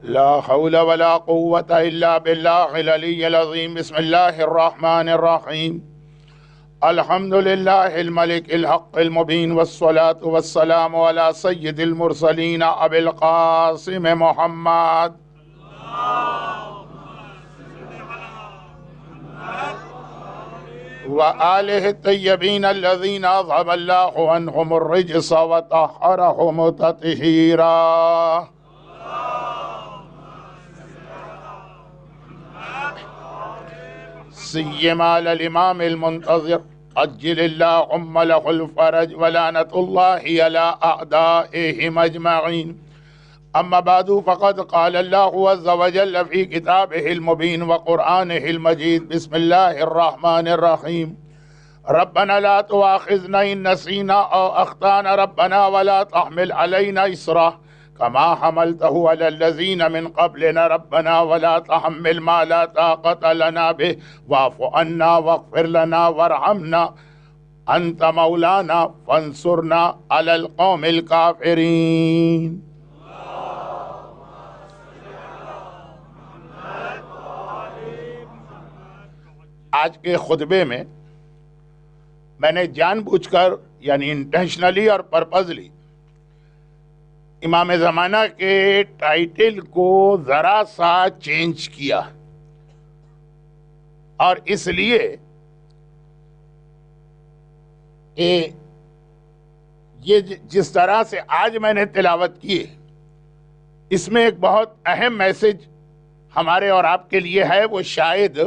لا حول ولا قوة إلا بالله العلي العظيم. بسم الله الرحمن الرحيم. الحمد لله الملك الحق المبين، والصلاة والسلام على سيد المرسلين أبي القاسم محمد وآله الطيبين الذين أذهب الله عنهم الرجس وطهرهم تطهيرا. سيما على الإمام المنتظر عجل اللهم له الفرج ولعنة الله على أعدائهم أجمعين. أما بعد، فقد قال الله عز وجل في كتابه المبين وقرآنه المجيد: بسم الله الرحمن الرحيم. ربنا لا تؤاخذنا إن نسينا أو أخطأنا ربنا ولا تحمل علينا إصرا كما حملته على الذين من قبلنا ربنا ولا تحمل ما لا طاقة لنا به واعف عنا واغفر لنا وارحمنا أنت مولانا فانصرنا على القوم الكافرين. آج کے خطبے میں میں نے جان بوجھ کر یعنی انٹینشنلی اور پرپزلی امام زمانہ کے ٹائٹل کو ذرا سا چینج کیا، اور اس لیے کہ یہ جس طرح سے آج میں نے تلاوت کی اس میں ایک بہت اہم میسج ہمارے اور آپ کے لیے ہے، وہ شاید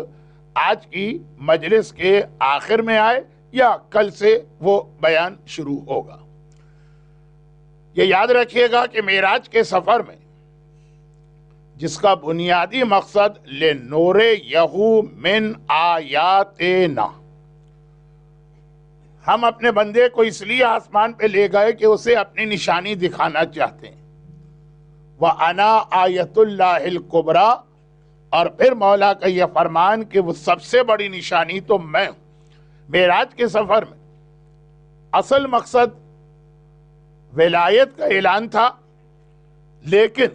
آج کی مجلس کے آخر میں آئے یا کل سے وہ بیان شروع ہوگا۔ یہ یاد رکھیے گا کہ معراج کے سفر میں جس کا بنیادی مقصد لِنُرِيَهُ مِنْ آیاتنا، ہم اپنے بندے کو اس لیے آسمان پہ لے گئے کہ اسے اپنی نشانی دکھانا چاہتے ہیں۔ وَأَنَا آیَةُ اللَّهِ الْكُبْرَى، اور پھر مولا کا یہ فرمان کہ وہ سب سے بڑی نشانی تو میں ہوں۔ معراج کے سفر میں اصل مقصد ولایت کا اعلان تھا، لیکن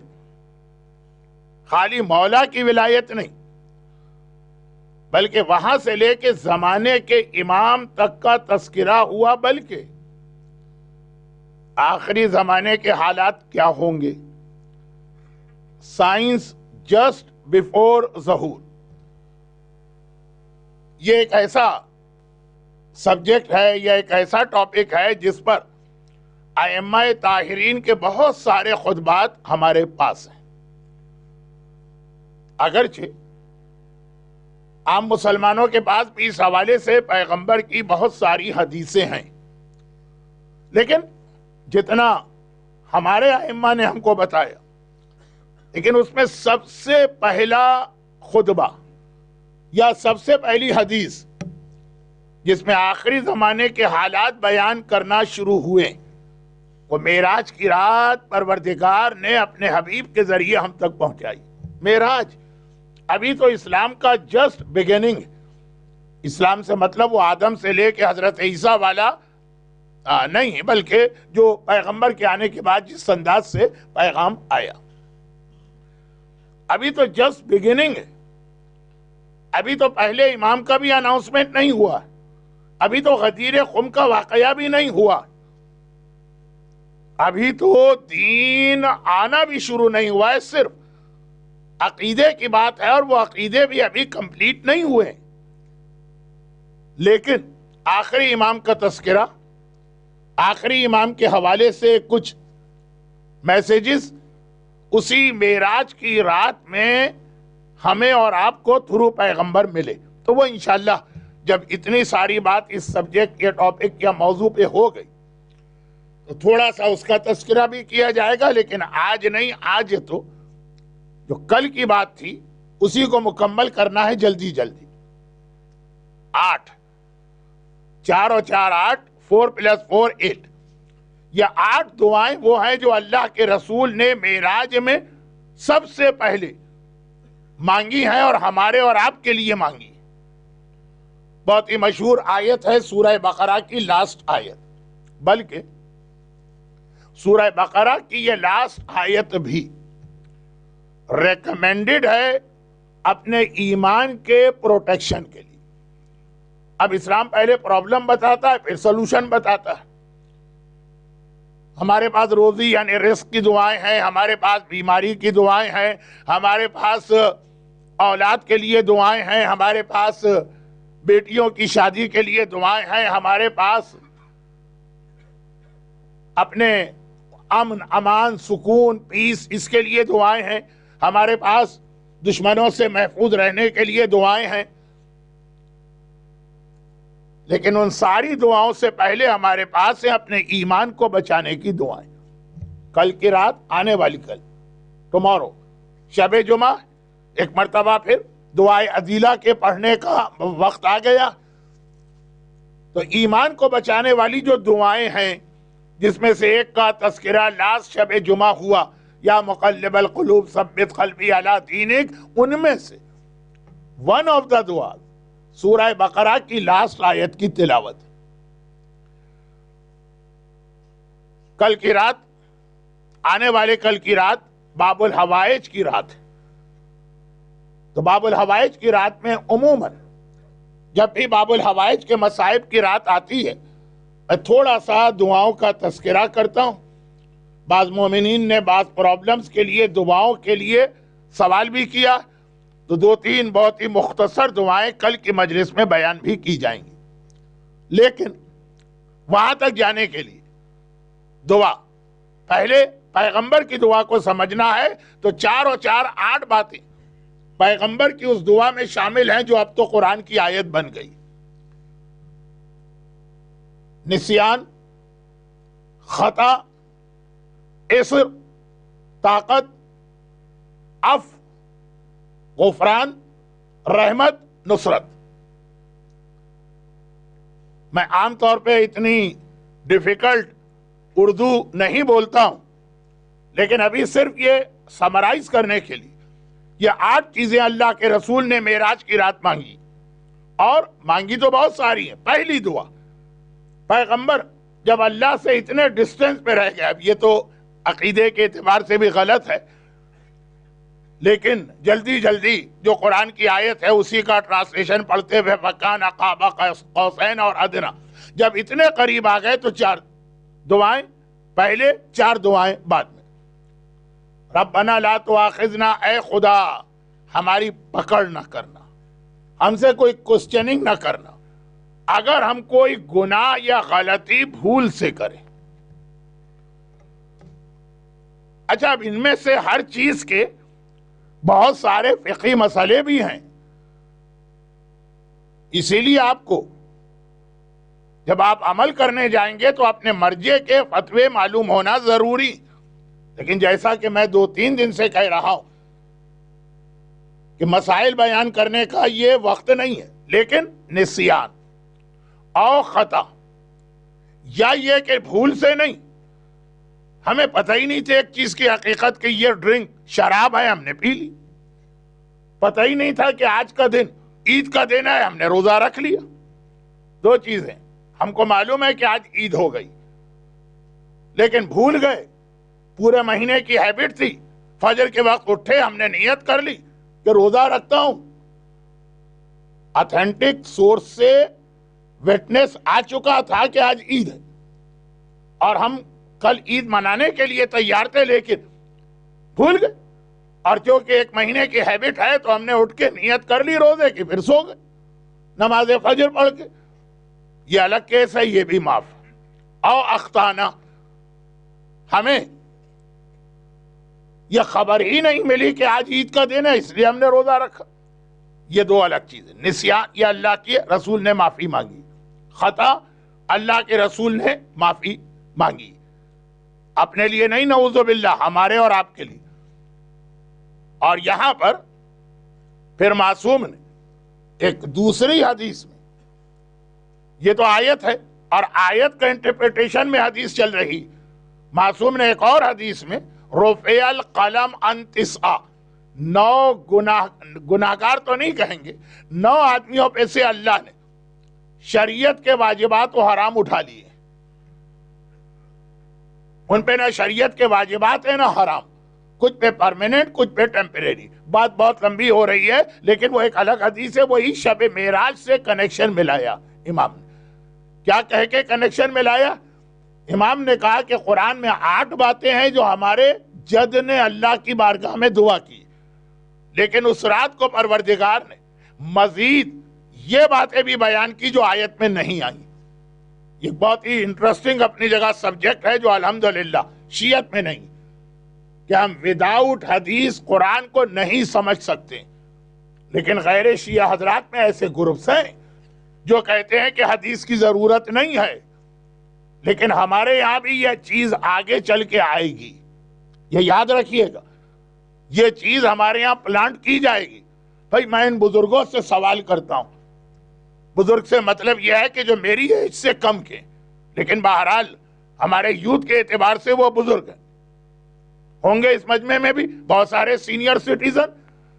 خالی مولا کی ولایت نہیں، بلکہ وہاں سے لے کے زمانے کے امام تک کا تذکرہ ہوا، بلکہ آخری زمانے کے حالات کیا ہوں گے، سائنس جسٹ بیفور ظہور۔ یہ ایک ایسا سبجیکٹ ہے یا ایک ایسا ٹاپک ہے جس پر ائمہ طاہرین کے بہت سارے خطبات ہمارے پاس ہیں۔ اگرچہ عام مسلمانوں کے پاس بھی اس حوالے سے پیغمبر کی بہت ساری حدیثیں ہیں، لیکن جتنا ہمارے ائمہ نے ہم کو بتایا، لیکن اس میں سب سے پہلا خطبہ یا سب سے پہلی حدیث جس میں آخری زمانے کے حالات بیان کرنا شروع ہوئے، وہ معراج کی رات پروردگار نے اپنے حبیب کے ذریعے ہم تک پہنچائی۔ معراج ابھی تو اسلام کا جسٹ بگننگ، اسلام سے مطلب وہ آدم سے لے کے حضرت عیسیٰ والا نہیں، بلکہ جو پیغمبر کے آنے کے بعد جس انداز سے پیغام آیا، ابھی تو جسٹ بگننگ ہے۔ ابھی تو پہلے امام کا بھی اناؤنسمنٹ نہیں ہوا، ابھی تو غدیر خم کا واقعہ بھی نہیں ہوا، ابھی تو دین آنا بھی شروع نہیں ہوا ہے، صرف عقیدے کی بات ہے، اور وہ عقیدے بھی ابھی کمپلیٹ نہیں ہوئے۔ لیکن آخری امام کا تذکرہ، آخری امام کے حوالے سے کچھ میسیجز اسی معراج کی رات میں ہمیں اور آپ کو تھرو پیغمبر ملے، تو وہ انشاءاللہ جب اتنی ساری بات اس سبجیکٹ یا ٹاپک یا موضوع پہ ہو گئی تو تھوڑا سا اس کا تذکرہ بھی کیا جائے گا، لیکن آج نہیں، آج تو جو کل کی بات تھی اسی کو مکمل کرنا ہے جلدی جلدی۔ 8 4 اور 4 8 4 + 4 8، یہ 8 دعائیں وہ ہیں جو اللہ کے رسول نے معراج میں سب سے پہلے مانگی ہیں اور ہمارے اور آپ کے لیے مانگی۔ بہت ہی مشہور آیت ہے سورہ بقرہ کی لاسٹ آیت، بلکہ سورہ بقرہ کی یہ لاسٹ آیت بھی ریکمینڈڈ ہے اپنے ایمان کے پروٹیکشن کے لیے. اب اسلام پہلے پرابلم بتاتا ہے پھر سولوشن بتاتا ہے. ہمارے پاس روزی یعنی رزق کی دعائیں ہیں، ہمارے پاس بیماری کی دعائیں ہیں، ہمارے پاس اولاد کے لیے دعائیں ہیں، ہمارے پاس بیٹیوں کی شادی کے لیے دعائیں ہیں، ہمارے پاس اپنے امن، امان، سکون، پیس اس کے لیے دعائیں ہیں، ہمارے پاس دشمنوں سے محفوظ رہنے کے لیے دعائیں ہیں. لیکن ان ساری دعاؤں سے پہلے ہمارے پاس ہے اپنے ایمان کو بچانے کی دعائیں. کل کی رات، آنے والی کل، ٹمارو، شب جمعہ، ایک مرتبہ پھر دعائے عدیلہ کے پڑھنے کا وقت آ گیا. تو ایمان کو بچانے والی جو دعائیں ہیں، جس میں سے ایک کا تذکرہ لاسٹ شب جمعہ ہوا، یا مقلب القلوب ثبت قلبی علی دینک، ان میں سے ون آف دا دعا سورہ بقرہ کی لاسٹ آیت کی تلاوت. کل کی رات، آنے والے کل کی رات باب الحوائج کی رات ہے. تو باب الحوائج کی رات میں عموماً جب بھی باب الحوائج کے مصائب کی رات آتی ہے، میں تھوڑا سا دعاؤں کا تذکرہ کرتا ہوں. بعض مومنین نے بعض پرابلمز کے لیے دعاؤں کے لیے سوال بھی کیا، تو 2-3 بہت ہی مختصر دعائیں کل کی مجلس میں بیان بھی کی جائیں گی. لیکن وہاں تک جانے کے لیے دعا، پہلے پیغمبر کی دعا کو سمجھنا ہے تو 4 اور 4 8 باتیں پیغمبر کی اس دعا میں شامل ہیں جو اب تو قرآن کی آیت بن گئی. نسیان، خطا، اسر، طاقت، عفو، غفران، رحمت، نصرت. میں عام طور پہ اتنی ڈیفیکلٹ اردو نہیں بولتا ہوں، لیکن ابھی صرف یہ سمرائز کرنے کے لیے یہ 8 چیزیں اللہ کے رسول نے معراج کی رات مانگی، اور مانگی تو بہت ساری ہیں. پہلی دعا، پیغمبر جب اللہ سے اتنے ڈسٹینس پہ رہ گئے، اب یہ تو عقیدے کے اعتبار سے بھی غلط ہے، لیکن جلدی جلدی جو قرآن کی آیت ہے اسی کا ٹرانسلیشن پڑھتے ہوئے فَكَانَ قَابَ قَوْسَيْنِ اور ادنا، جب اتنے قریب آ گئے تو 4 دعائیں پہلے، 4 دعائیں بعد میں. ربنا لا تؤاخذنا، اے خدا ہماری پکڑ نہ کرنا، ہم سے کوئی کوسچننگ نہ کرنا اگر ہم کوئی گناہ یا غلطی بھول سے کریں. اچھا، اب ان میں سے ہر چیز کے بہت سارے فقہی مسئلے بھی ہیں، اسی لیے آپ کو جب آپ عمل کرنے جائیں گے تو اپنے مرجع کے فتوے معلوم ہونا ضروری. لیکن جیسا کہ میں 2-3 دن سے کہہ رہا ہوں کہ مسائل بیان کرنے کا یہ وقت نہیں ہے، لیکن نسیان اور خطا، یا یہ کہ بھول سے نہیں، ہمیں پتہ ہی نہیں تھا ایک چیز کی حقیقت کہ یہ ڈرنک شراب ہے، ہم نے پی لی. پتہ ہی نہیں تھا کہ آج کا دن عید کا دن ہے، ہم نے روزہ رکھ لیا. 2 چیزیں، ہم کو معلوم ہے کہ آج عید ہو گئی لیکن بھول گئے. پورے مہینے کی ہیبٹ تھی، فجر کے وقت اٹھے، ہم نے نیت کر لی کہ روزہ رکھتا ہوں. اتھینٹک سورس سے وٹنس آ چکا تھا کہ آج عید ہے، اور ہم کل عید منانے کے لیے تیار تھے لیکن بھول گئے. اور چونکہ 1 مہینے کی ہیبٹ ہے تو ہم نے اٹھ کے نیت کر لی روزے کی، پھر سو گئے نماز فجر پڑھ کے. یہ الگ کیس ہے، یہ بھی معاف. او اختانا، ہمیں یہ خبر ہی نہیں ملی کہ آج عید کا دن ہے اس لیے ہم نے روزہ رکھا. یہ 2 الگ چیزیں. نسیان، یہ اللہ کے رسول نے معافی مانگی. خطا، اللہ کے رسول نے معافی مانگی، اپنے لیے نہیں، نعوذ باللہ، ہمارے اور آپ کے لیے. اور یہاں پر پھر معصوم نے ایک دوسری حدیث میں، یہ تو آیت ہے اور آیت کا انٹرپریٹیشن میں حدیث چل رہی، معصوم نے ایک اور حدیث میں رفع القلم عن 9 گناہگار تو نہیں کہیں گے، 9 آدمیوں پہ سے اللہ نے شریعت کے واجبات و حرام اٹھا لیے. ان پہ نہ شریعت کے واجبات ہیں نہ حرام. کچھ پہ پرماننٹ، کچھ پہ ٹیمپریری. بات بہت لمبی ہو رہی ہے لیکن وہ ایک الگ حدیث ہے. وہی شب معراج سے کنیکشن ملایا امام نے. کیا کہہ کے کنیکشن ملایا؟ امام نے کہا کہ قرآن میں 8 باتیں ہیں جو ہمارے جد نے اللہ کی بارگاہ میں دعا کی، لیکن اس رات کو پروردگار نے مزید یہ باتیں بھی بیان کی جو آیت میں نہیں آئیں. یہ بہت ہی انٹرسٹنگ اپنی جگہ سبجیکٹ ہے جو الحمدللہ شیعت میں نہیں، کہ ہم وداؤٹ حدیث قرآن کو نہیں سمجھ سکتے. لیکن غیر شیعہ حضرات میں ایسے گروپس ہیں جو کہتے ہیں کہ حدیث کی ضرورت نہیں ہے، لیکن ہمارے یہاں بھی یہ چیز آگے چل کے آئے گی. یہ یاد رکھیے گا، یہ چیز ہمارے یہاں پلانٹ کی جائے گی. بھائی میں ان بزرگوں سے سوال کرتا ہوں، بزرگ سے مطلب یہ ہے کہ جو میری ایج سے کم کے، لیکن بہرحال ہمارے یوتھ کے اعتبار سے وہ بزرگ ہیں. ہوں گے اس مجمع میں بھی بہت سارے سینئر سٹیزن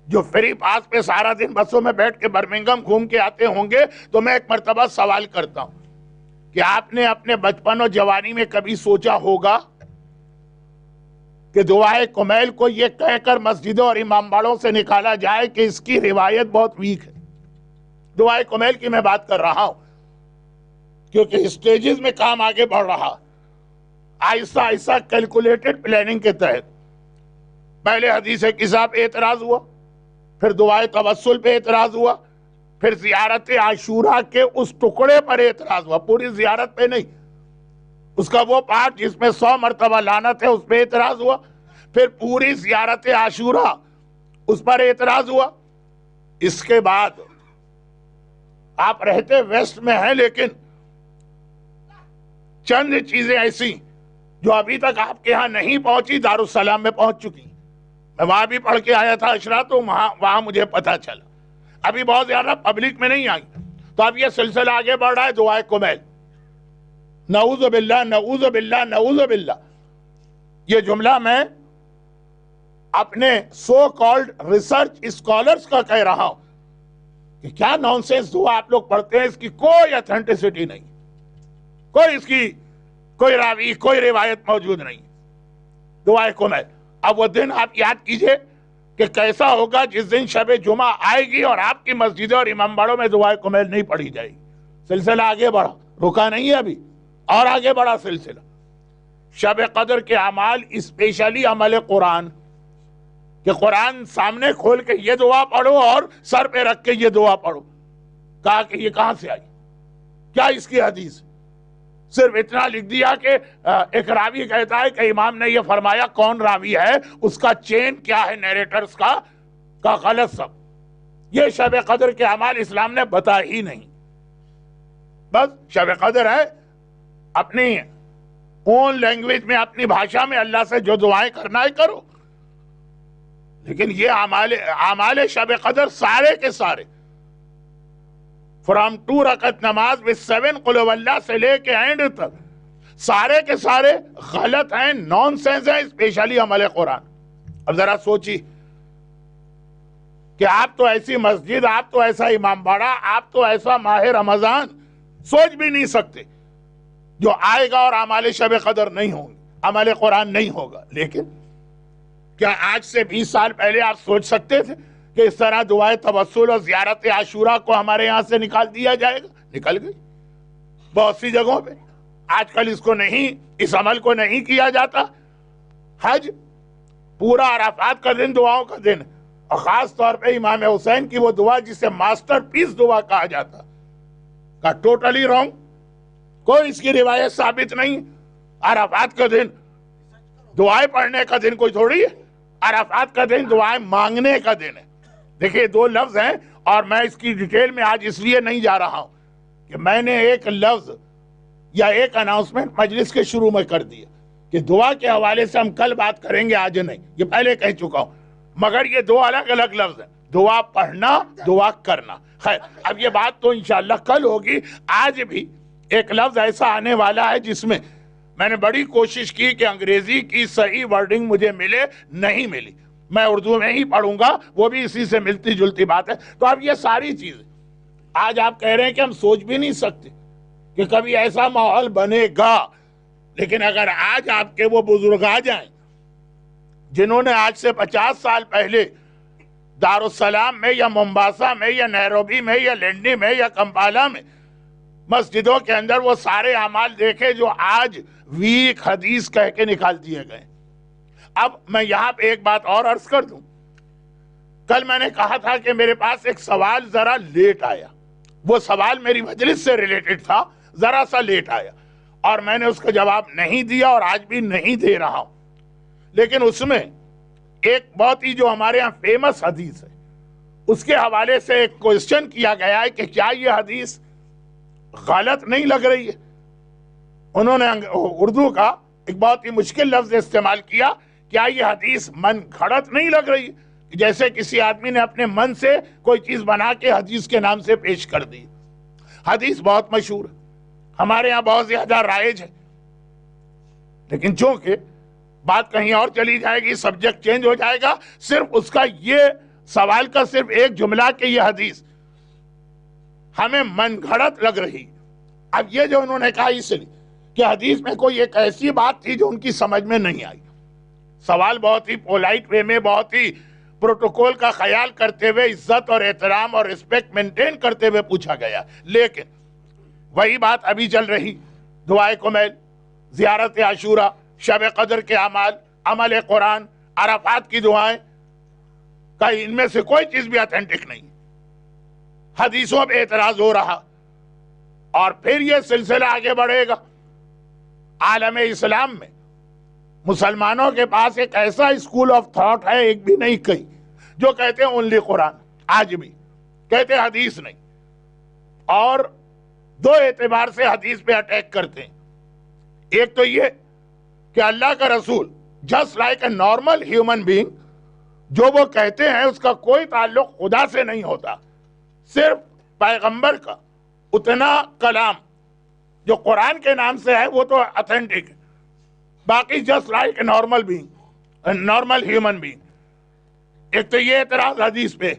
جو فری پاس پہ سارا دن بسوں میں بیٹھ کے برمنگم گھوم کے آتے ہوں گے. تو میں ایک مرتبہ سوال کرتا ہوں کہ آپ نے اپنے بچپن اور جوانی میں کبھی سوچا ہوگا کہ دعائے کمیل کو یہ کہہ کر مسجدوں اور امام باڑوں سے نکالا جائے کہ اس کی روایت بہت ویک ہے؟ دعائے کمیل کی میں بات کر رہا ہوں کیونکہ اسٹیجز میں کام آگے بڑھ رہا، آہستہ آہستہ کیلکولیٹڈ پلاننگ کے تحت. پہلے حدیث کتاب پہ اعتراض ہوا، پھر دعائے توسل پہ اعتراض ہوا، پھر زیارت عاشورہ کے اس ٹکڑے پر اعتراض ہوا، پوری زیارت پہ نہیں، اس کا وہ پارٹ جس میں 100 مرتبہ لعنت ہے اس پہ اعتراض ہوا، پھر پوری زیارت عاشورہ اس پر اعتراض ہوا. اس کے بعد آپ رہتے ویسٹ میں ہیں لیکن چند چیزیں ایسی جو ابھی تک آپ کے ہاں نہیں پہنچی دارالسلام میں پہنچ چکی. میں وہاں بھی پڑھ کے آیا تھا اشرا، تو وہاں مجھے پتا چلا. ابھی بہت زیادہ پبلک میں نہیں آئی. تو اب یہ سلسلہ آگے بڑھ رہا ہے دعائے کمیل. نعوذ باللہ نعوذ باللہ نعوذ باللہ. یہ جملہ میں اپنے سو کالڈ ریسرچ اسکالرز کا کہہ رہا ہوں کہ کیا نانسنس دعا آپ لوگ پڑھتے ہیں، اس کی کوئی اتھینٹسٹی نہیں، کوئی اس کی کوئی راوی کوئی روایت موجود نہیں. دعائے کمیل. اب وہ دن آپ یاد کیجئے کہ کیسا ہوگا جس دن شب جمعہ آئے گی اور آپ کی مسجدوں اور امام باڑوں میں دعائے کمیل نہیں پڑھی جائے گی. سلسلہ آگے بڑھا، رکا نہیں ہے ابھی، اور آگے بڑھا سلسلہ. شب قدر کے اعمال، اسپیشلی عمل قرآن، کہ قرآن سامنے کھول کے یہ دعا پڑھو اور سر پہ رکھ کے یہ دعا پڑھو. کہا کہ یہ کہاں سے آئی، کیا اس کی حدیث؟ صرف اتنا لکھ دیا کہ ایک راوی کہتا ہے کہ امام نے یہ فرمایا. کون راوی ہے، اس کا چین کیا ہے نیریٹرز کا غلط سب. یہ شب قدر کے اعمال اسلام نے بتا ہی نہیں. بس شب قدر ہے، اپنی اون لینگویج میں اپنی بھاشا میں اللہ سے جو دعائیں کرنا ہے کرو. لیکن یہ اعمال شب قدر سارے کے سارے فرام 2 رکعت نماز with 7 قل هو اللہ سے لے کے اینڈ تک سارے کے سارے غلط ہیں، نان سینس ہیں، اسپیشلی عمل قرآن. اب ذرا سوچی کہ آپ تو ایسی مسجد، آپ تو ایسا امام باڑہ، آپ تو ایسا ماہ رمضان سوچ بھی نہیں سکتے جو آئے گا اور اعمال شب قدر نہیں ہوں گے، عمل قرآن نہیں ہوگا. لیکن کیا آج سے 20 سال پہلے آپ سوچ سکتے تھے کہ اس طرح دعائے توسل اور زیارت عاشورہ کو ہمارے یہاں سے نکال دیا جائے گا؟ نکل گئی بہت سی جگہوں پہ. آج کل اس عمل کو نہیں کیا جاتا. حج پورا عرفات کا دن دعاؤں کا دن، اور خاص طور پہ امام حسین کی وہ دعا جسے ماسٹر پیس دعا کہا جاتا، کا ٹوٹلی رانگ. کوئی اس کی روایت ثابت نہیں. عرفات کا دن دعائیں پڑھنے کا دن کوئی تھوڑی ہے. عرفات کا دن دعائیں مانگنے کا دن ہے. دیکھیں 2 لفظ ہیں، اور میں اس کی ڈیٹیل میں آج اس لیے نہیں جا رہا ہوں کہ میں نے ایک لفظ یا ایک اناؤنسمنٹ مجلس کے شروع میں کر دیا کہ دعا کے حوالے سے ہم کل بات کریں گے، آج نہیں. یہ پہلے کہہ چکا ہوں، مگر یہ 2 الگ الگ لفظ ہیں، دعا پڑھنا، دعا کرنا. خیر اب یہ بات تو انشاءاللہ کل ہوگی. آج بھی ایک لفظ ایسا آنے والا ہے جس میں میں نے بڑی کوشش کی کہ انگریزی کی صحیح ورڈنگ مجھے ملے، نہیں ملی. میں اردو میں ہی پڑھوں گا، وہ بھی اسی سے ملتی جلتی بات ہے. تو اب یہ ساری چیزیں آج آپ کہہ رہے ہیں کہ ہم سوچ بھی نہیں سکتے کہ کبھی ایسا ماحول بنے گا. لیکن اگر آج آپ کے وہ بزرگ آ جائیں جنہوں نے آج سے 50 سال پہلے دارالسلام میں یا ممباسا میں یا نیروبی میں یا لنڈی میں یا کمپالا میں مسجدوں کے اندر وہ سارے اعمال دیکھے جو آج ویک حدیث کہہ کے نکال دیے گئے۔ اب میں یہاں پہ ایک بات اور عرض کر دوں، کل میں نے کہا تھا کہ میرے پاس ایک سوال ذرا لیٹ آیا، وہ سوال میری مجلس سے ریلیٹڈ تھا، ذرا سا لیٹ آیا اور میں نے اس کا جواب نہیں دیا اور آج بھی نہیں دے رہا ہوں، لیکن اس میں ایک بہت ہی جو ہمارے ہاں فیمس حدیث ہے اس کے حوالے سے ایک کوئسچن کیا گیا ہے کہ کیا یہ حدیث غلط نہیں لگ رہی ہے۔ انہوں نے اردو کا ایک بہت ہی مشکل لفظ استعمال کیا، کیا یہ حدیث من گھڑت نہیں لگ رہی، جیسے کسی آدمی نے اپنے من سے کوئی چیز بنا کے حدیث کے نام سے پیش کر دی۔ حدیث بہت مشہور ہے، ہمارے ہاں بہت زیادہ رائج ہے، لیکن چونکہ بات کہیں اور چلی جائے گی، سبجیکٹ چینج ہو جائے گا، صرف اس کا یہ سوال کا صرف ایک جملہ کہ یہ حدیث ہمیں من گھڑت لگ رہی۔ اب یہ جو انہوں نے کہا اس لیے کہ حدیث میں کوئی ایک ایسی بات تھی جو ان کی سمجھ میں نہیں آئی۔ سوال بہت ہی پولائٹ وے میں، بہت ہی پروٹوکول کا خیال کرتے ہوئے، عزت اور احترام اور رسپیکٹ مینٹین کرتے ہوئے پوچھا گیا، لیکن وہی بات ابھی چل رہی، دعائے کمیل، زیارت عاشورہ، شب قدر کے اعمال، عمل قرآن، عرفات کی دعائیں، کہ ان میں سے کوئی چیز بھی اتھینٹک نہیں، حدیثوں پہ اعتراض ہو رہا، اور پھر یہ سلسلہ آگے بڑھے گا۔ عالم اسلام میں مسلمانوں کے پاس ایک ایسا اسکول آف تھاٹ ہے، ایک بھی نہیں کئی، جو کہتے ہیں اونلی قرآن، آج بھی کہتے ہیں حدیث نہیں، اور دو اعتبار سے حدیث پہ اٹیک کرتے ہیں۔ ایک تو یہ کہ اللہ کا رسول just like a normal human being, جو وہ کہتے ہیں اس کا کوئی تعلق خدا سے نہیں ہوتا، صرف پیغمبر کا اتنا کلام جو قرآن کے نام سے ہے وہ تو اتھینٹک ہے، باقی just like a normal being, normal human being. ایک تو یہ اعتراض حدیث پہ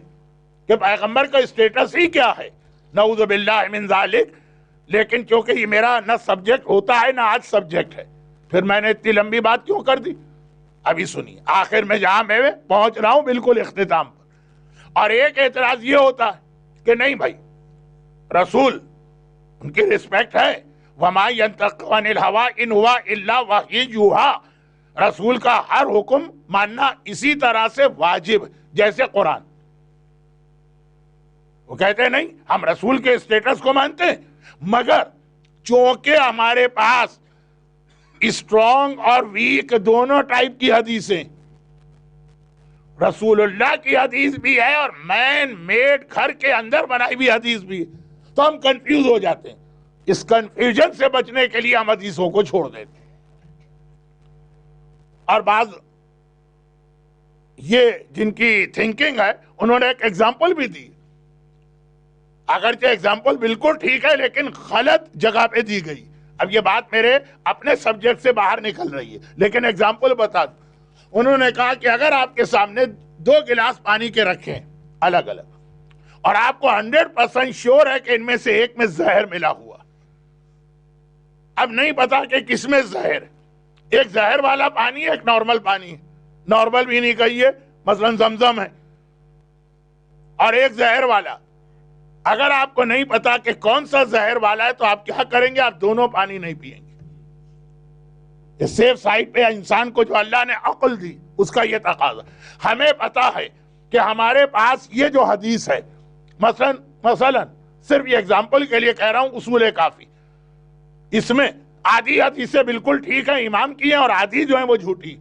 کہ پیغمبر کا اسٹیٹس ہی کیا ہے، نعوذ باللہ من ذالک، لیکن کیونکہ یہ میرا نہ سبجیکٹ ہوتا ہے نہ آج سبجیکٹ ہے، پھر میں نے اتنی لمبی بات کیوں کر دی؟ ابھی سنیے، آخر میں جہاں میں پہنچ رہا ہوں بالکل اختتام پر۔ اور ایک اعتراض یہ ہوتا ہے کہ نہیں بھائی، رسول ان کی رسپیکٹ ہے، وَمَا يَنْطِقُ عَنِ الْهَوَىٰ إِنْ هُوَ إِلَّا وَحْيٌ يُوحَىٰ، رسول کا ہر حکم ماننا اسی طرح سے واجب جیسے قرآن۔ وہ کہتے ہیں نہیں، ہم رسول کے اسٹیٹس کو مانتے ہیں، مگر چونکہ ہمارے پاس اسٹرانگ اور ویک دونوں ٹائپ کی حدیثیں، رسول اللہ کی حدیث بھی ہے اور مین میڈ گھر کے اندر بنائی بھی حدیث بھی ہے، تو ہم کنفیوز ہو جاتے ہیں۔ اس کنفیوژن سے بچنے کے لیے ہم حدیثوں کو چھوڑ دیتے ہیں۔ اور بعض یہ جن کی تھنکنگ ہے انہوں نے ایک ایگزامپل بھی دی، اگرچہ ایگزامپل بالکل ٹھیک ہے لیکن غلط جگہ پہ دی گئی۔ اب یہ بات میرے اپنے سبجیکٹ سے باہر نکل رہی ہے، لیکن ایگزامپل بتا دوں۔ انہوں نے کہا کہ اگر آپ کے سامنے 2 گلاس پانی کے رکھیں الگ الگ، اور آپ کو 100% شیور ہے کہ ان میں سے ایک میں زہر ملا ہوا، اب نہیں پتا کہ کس میں زہر، ایک زہر والا پانی ہے، ایک نارمل پانی ہے، نارمل بھی نہیں کہیے، مثلا زمزم ہے، اور ایک زہر والا، اگر آپ کو نہیں پتا کہ کون سا زہر والا ہے تو آپ کیا کریں گے؟ آپ دونوں پانی نہیں پیئیں گے۔ یہ سیف سائڈ پہ انسان کو جو اللہ نے عقل دی اس کا یہ تقاضا۔ ہمیں پتا ہے کہ ہمارے پاس یہ جو حدیث ہے، مثلا صرف یہ ایگزامپل کے لیے کہہ رہا ہوں، اصول کافی، اس میں آدھی حدیثیں بالکل ٹھیک ہیں امام کی ہیں اور آدھی جو ہیں وہ جھوٹی۔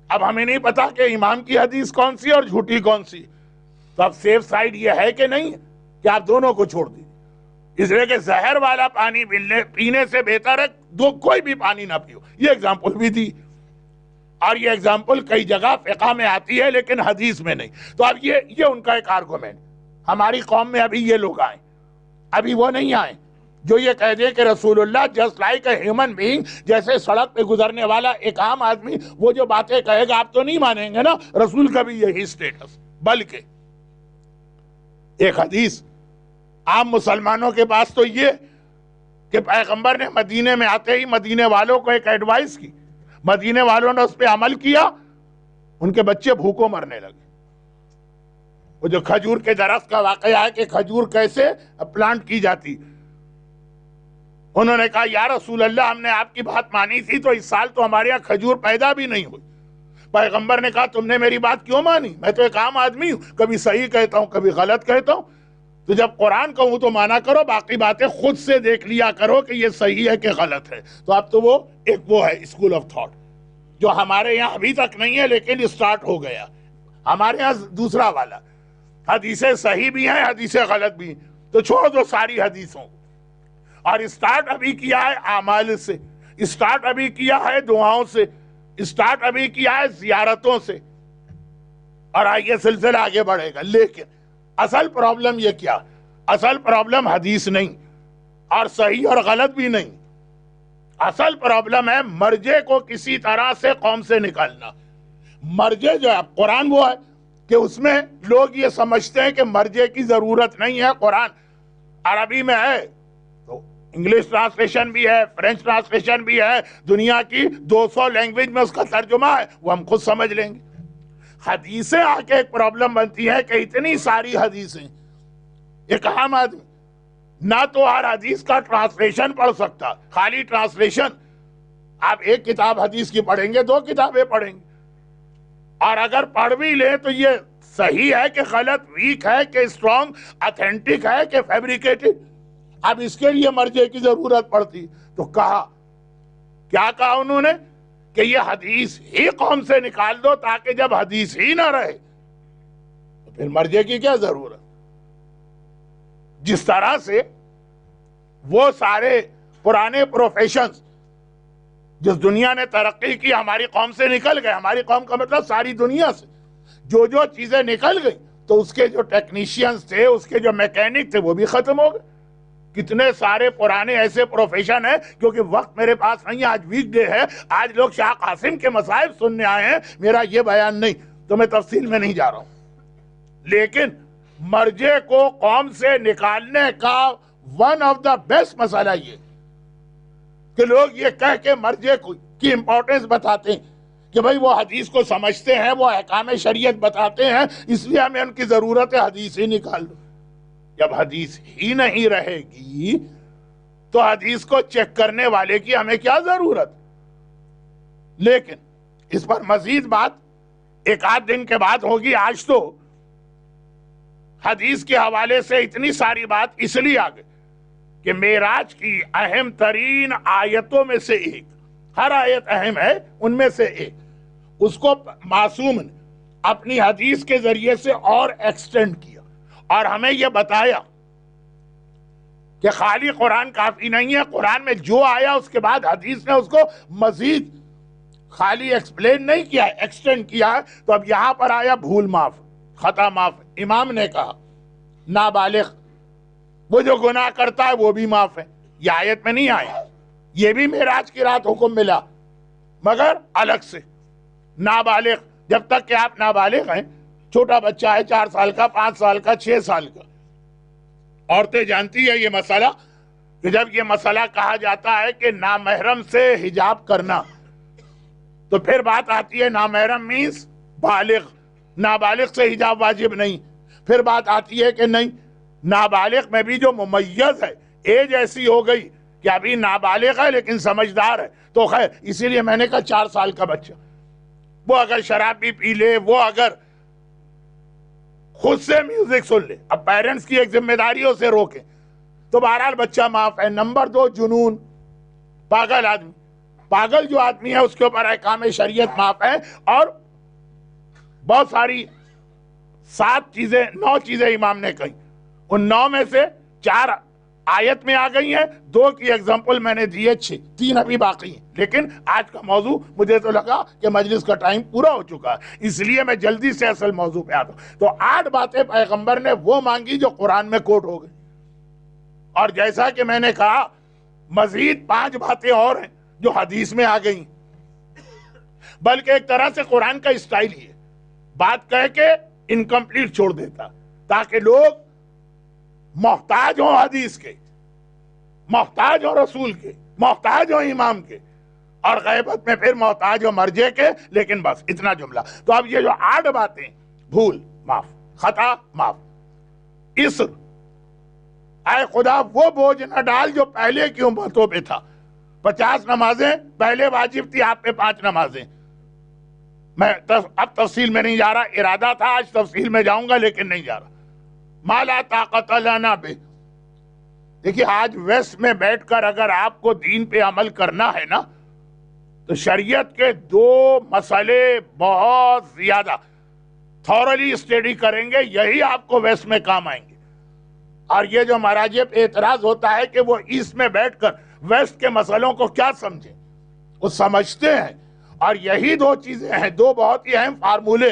اب ہمیں نہیں پتا کہ امام کی حدیث کون سی اور جھوٹی کون سی، تو اب سیف سائڈ یہ ہے کہ نہیں کہ آپ دونوں کو چھوڑ دیجیے، اس لیے کہ زہر والا پانی پینے سے بہتر ہے کوئی بھی پانی نہ پیو۔ یہ ایگزامپل بھی دی، اور یہ ایگزامپل کئی جگہ فقہ میں آتی ہے لیکن حدیث میں نہیں۔ تو اب یہ ان کا ایک آرگومنٹ، ہماری قوم میں ابھی یہ لوگ آئیں، ابھی وہ نہیں آئیں جو یہ کہہ دیں کہ رسول اللہ just like a human being, جیسے سڑک پہ گزرنے والا ایک عام آدمی وہ جو باتیں کہے گا آپ تو نہیں مانیں گے نا، رسول کا بھی یہی اسٹیٹس۔ بلکہ ایک حدیث عام مسلمانوں کے پاس تو یہ کہ پیغمبر نے مدینے میں آتے ہی مدینے والوں کو ایک ایڈوائس کی، مدینے والوں نے اس پہ عمل کیا، ان کے بچے بھوکوں مرنے لگے. وہ جو کھجور کے درخت کا واقعہ ہے کہ کھجور کیسے پلانٹ کی جاتی, انہوں نے کہا یا رسول اللہ ہم نے آپ کی بات مانی تھی تو اس سال تو ہمارے یہاں کھجور پیدا بھی نہیں ہوئی. پیغمبر نے کہا تم نے میری بات کیوں مانی؟ میں تو ایک عام آدمی ہوں, کبھی صحیح کہتا ہوں کبھی غلط کہتا ہوں. تو جب قرآن کہوں تو مانا کرو, باقی باتیں خود سے دیکھ لیا کرو کہ یہ صحیح ہے کہ غلط ہے. تو اب تو وہ ایک وہ ہے اسکول آف تھاٹ جو ہمارے یہاں ابھی تک نہیں ہے لیکن اسٹارٹ ہو گیا. ہمارے یہاں دوسرا والا, حدیثیں صحیح بھی ہیں حدیثیں غلط بھی ہیں, تو چھوڑ دو ساری حدیثوں. اور اسٹارٹ ابھی کیا ہے اعمال سے, اسٹارٹ ابھی کیا ہے دعاؤں سے, اسٹارٹ ابھی کیا ہے زیارتوں سے, اور آئیے سلسلہ آگے بڑھے گا. لیکن اصل پرابلم یہ کیا؟ اصل پرابلم حدیث نہیں اور صحیح اور غلط بھی نہیں. اصل پرابلم ہے مرجے کو کسی طرح سے قوم سے نکالنا. مرجے جو ہے, قرآن وہ ہے کہ اس میں لوگ یہ سمجھتے ہیں کہ مرجے کی ضرورت نہیں ہے. قرآن عربی میں ہے تو انگلش ٹرانسلیشن بھی ہے, فرینچ ٹرانسلیشن بھی ہے, دنیا کی 200 لینگویج میں اس کا ترجمہ ہے, وہ ہم خود سمجھ لیں گے. حدیثیں آ کے ایک پرابلم بنتی ہے کہ اتنی ساری حدیثیں, ایک عام آدمی نہ تو ہر حدیث کا ٹرانسلیشن پڑھ سکتا, خالی ٹرانسلیشن آپ ایک کتاب حدیث کی پڑھیں گے 2 کتابیں پڑھیں گے, اور اگر پڑھ بھی لیں تو یہ صحیح ہے کہ غلط, ویک ہے کہ اسٹرانگ, اتھینٹک ہے کہ فیبریکیٹڈ. اب اس کے لیے مرجع کی ضرورت پڑتی. تو کہا, کیا کہا انہوں نے کہ یہ حدیث ہی قوم سے نکال دو تاکہ جب حدیث ہی نہ رہے تو پھر مرجع کی کیا ضرورت. جس طرح سے وہ سارے پرانے پروفیشنز جس دنیا نے ترقی کی ہماری قوم سے نکل گئے, ہماری قوم کا مطلب ساری دنیا سے جو چیزیں نکل گئی تو اس کے جو ٹیکنیشینز تھے, اس کے جو میکینک تھے وہ بھی ختم ہو گئے. کتنے سارے پرانے ایسے پروفیشن ہیں, کیونکہ وقت میرے پاس نہیں ہے, آج ویک ڈے ہے, آج لوگ شاہ قاسم کے مصائب سننے آئے ہیں, میرا یہ بیان نہیں, تو میں تفصیل میں نہیں جا رہا ہوں. لیکن مرجع کو قوم سے نکالنے کا ون آف دا بیسٹ مسئلہ یہ کہ لوگ یہ کہہ کے مرجع کی امپورٹنس بتاتے ہیں کہ بھئی وہ حدیث کو سمجھتے ہیں, وہ احکام شریعت بتاتے ہیں, اس لیے ہمیں ان کی ضرورت ہے, حدیث ہی نکال دو. جب حدیث ہی نہیں رہے گی تو حدیث کو چیک کرنے والے کی ہمیں کیا ضرورت. لیکن اس پر مزید بات ایک آدھ دن کے بعد ہوگی. آج تو حدیث کے حوالے سے اتنی ساری بات اس لیے آ گئی کہ معراج کی اہم ترین آیتوں میں سے ایک, ہر آیت اہم ہے ان میں سے ایک, اس کو معصوم نے اپنی حدیث کے ذریعے سے اور ایکسٹینڈ کیا اور ہمیں یہ بتایا کہ خالی قرآن کافی نہیں ہے. قرآن میں جو آیا اس کے بعد حدیث نے اس کو مزید خالی ایکسپلین نہیں کیا, ایکسٹینڈ کیا ہے. تو اب یہاں پر آیا بھول معاف, خطا معاف. امام نے کہا نابالغ وہ جو گناہ کرتا ہے وہ بھی معاف ہے. یہ آیت میں نہیں آیا. یہ بھی معراج کی رات حکم ملا مگر الگ سے. نابالغ, جب تک کہ آپ نابالغ ہیں, چھوٹا بچہ ہے 4 سال کا, 5 سال کا, 6 سال کا. عورتیں جانتی ہے یہ مسئلہ کہ جب یہ مسئلہ کہا جاتا ہے کہ نامحرم سے حجاب کرنا تو پھر بات آتی ہے نامحرم مینس بالغ, نابالغ سے حجاب واجب نہیں. پھر بات آتی ہے کہ نہیں, نابالغ میں بھی جو ممیز ہے, ایج ایسی ہو گئی کہ ابھی نابالغ ہے لیکن سمجھدار ہے, تو خیر اسی لیے میں نے کہا 4 سال کا بچہ وہ اگر شراب بھی پی لے, وہ اگر خود سے میوزک سن لے, اب پیرنٹس کی ایک ذمہ داری اسے روکیں, تو بہرحال بچہ معاف ہے. نمبر 2, جنون, پاگل آدمی, پاگل جو آدمی ہے اس کے اوپر احکام شریعت معاف ہے. اور بہت ساری 9 چیزیں امام نے کہیں, ان 9 میں سے 4 آیت میں آ گئی ہیں, 2 کی ایگزامپل میں نے دی ہے, 3 ابھی باقی ہیں. لیکن آج کا موضوع مجھے تو لگا کہ مجلس کا ٹائم پورا ہو چکا ہے, اس لیے میں جلدی سے اصل موضوع پہ آتا ہوں. تو 8 باتیں پیغمبر نے وہ مانگی جو قرآن میں کوٹ ہو گئی, اور جیسا کہ میں نے کہا مزید 5 باتیں اور ہیں جو حدیث میں آ گئی. بلکہ ایک طرح سے قرآن کا اسٹائل ہی ہے, بات کہہ کے انکمپلیٹ چھوڑ دیتا تاکہ لوگ محتاج ہوں حدیث کے, محتاج ہوں رسول کے, محتاج ہوں امام کے, اور غیبت میں پھر محتاج و مرجے کے، لیکن بس اتنا جملہ. تو اب یہ جو 8 باتیں، بھول معاف، خطا معاف، اسر، اے خدا وہ بوجھ نہ ڈال جو پہلے کی امتوں پہ تھا. 50 نمازیں پہلے واجب تھی، آپ پہ 5 نمازیں. میں اب تفصیل میں نہیں جا رہا، ارادہ تھا آج تفصیل میں جاؤں گا لیکن نہیں جا رہا. ما لا طاقت لنا بہ. دیکھیے آج ویسٹ میں بیٹھ کر اگر آپ کو دین پہ عمل کرنا ہے نا، تو شریعت کے 2 مسئلے بہت زیادہ تھورلی اسٹڈی کریں گے، یہی آپ کو ویسٹ میں کام آئیں گے. اور یہ جو مراجع پہ اعتراض ہوتا ہے کہ وہ ایسٹ میں بیٹھ کر ویسٹ کے مسئلوں کو کیا سمجھیں، وہ سمجھتے ہیں. اور یہی 2 چیزیں ہیں، 2 بہت ہی اہم فارمولے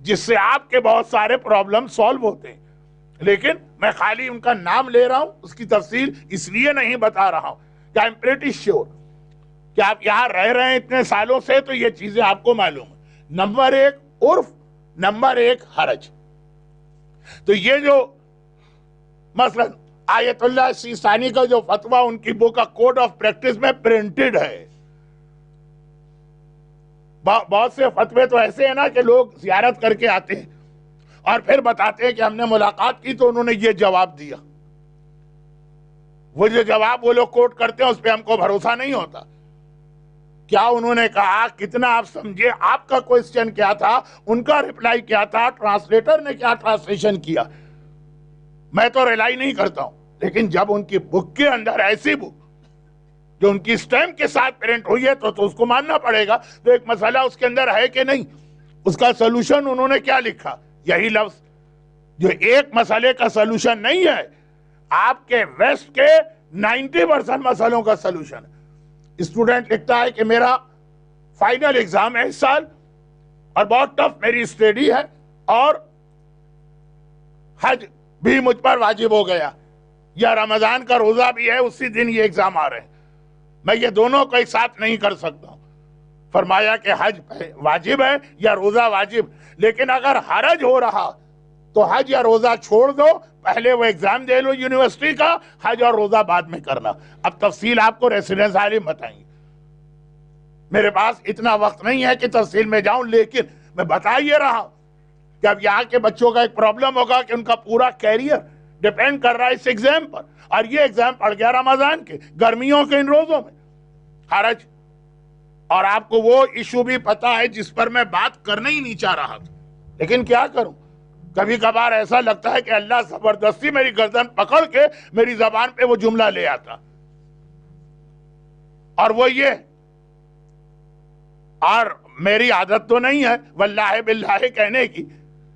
جس سے آپ کے بہت سارے پرابلم سالو ہوتے ہیں. لیکن میں خالی ان کا نام لے رہا ہوں، اس کی تفصیل اس لیے نہیں بتا رہا ہوں کہ I'm pretty sure کہ آپ یہاں رہ رہے ہیں اتنے سالوں سے تو یہ چیزیں آپ کو معلوم ہیں. نمبر 1 عرف، نمبر 1 حرج. تو یہ جو مثلا آیت اللہ سیستانی کا جو فتویٰ ان کی بک کا کوڈ آف پریکٹس میں پرنٹڈ ہے. بہت سے فتوے تو ایسے ہیں نا کہ لوگ زیارت کر کے آتے ہیں اور پھر بتاتے ہیں کہ ہم نے ملاقات کی تو انہوں نے یہ جواب دیا. وہ جو جواب وہ لوگ کوٹ کرتے ہیں اس پہ ہم کو بھروسہ نہیں ہوتا. کیا انہوں نے کہا، کتنا آپ سمجھے، آپ کا کوئسچن کیا تھا، ان کا ریپلائی کیا تھا، ٹرانسلیٹر نے کیا ٹرانسلیشن کیا. میں تو ریلائی نہیں کرتا ہوں، لیکن جب ان کی بک کے اندر ایسی بک جو ان کی سٹیمپ کے ساتھ پرنٹ ہوئی ہے تو اس کو ماننا پڑے گا. تو ایک مسئلہ اس کے اندر ہے کہ نہیں، اس کا سلوشن انہوں نے کیا لکھا، یہی لفظ جو ایک مسئلے کا سلوشن نہیں ہے، آپ کے ویسٹ کے 90% مسئلوں کا سلوشن. اسٹوڈنٹ لکھتا ہے کہ میرا فائنل ایگزام ہے اس سال اور بہت ٹف میری اسٹڈی ہے اور حج بھی مجھ پر واجب ہو گیا، یا رمضان کا روزہ بھی ہے اسی دن یہ ایگزام آ رہے ہیں، میں یہ دونوں کو ایک ساتھ نہیں کر سکتا ہوں. فرمایا کہ حج واجب ہے یا روزہ واجب، لیکن اگر حرج ہو رہا تو حج یا روزہ چھوڑ دو، پہلے وہ ایگزام دے لو یونیورسٹی کا، حج اور روزہ بعد میں کرنا. اب تفصیل آپ کو ریسیڈنس عالم بتائیں گے، میرے پاس اتنا وقت نہیں ہے کہ تفصیل میں جاؤں، لیکن میں بتا یہ رہا ہوں کہ اب یہاں کے بچوں کا ایک پرابلم ہوگا کہ ان کا پورا کیریئر ڈیپینڈ کر رہا ہے اس ایگزام پر، اور یہ ایگزام پڑ گیا رمضان کے، گرمیوں کے ان روزوں میں. حرج. اور آپ کو وہ ایشو بھی پتا ہے جس پر میں بات کرنا ہی نہیں چاہ رہا تھا، لیکن کیا کروں، کبھی کبھار ایسا لگتا ہے کہ اللہ زبردستی میری گردن پکڑ کے میری زبان پہ وہ جملہ لے آتا. اور وہ یہ، اور میری عادت تو نہیں ہے واللہ باللہ کہنے کی،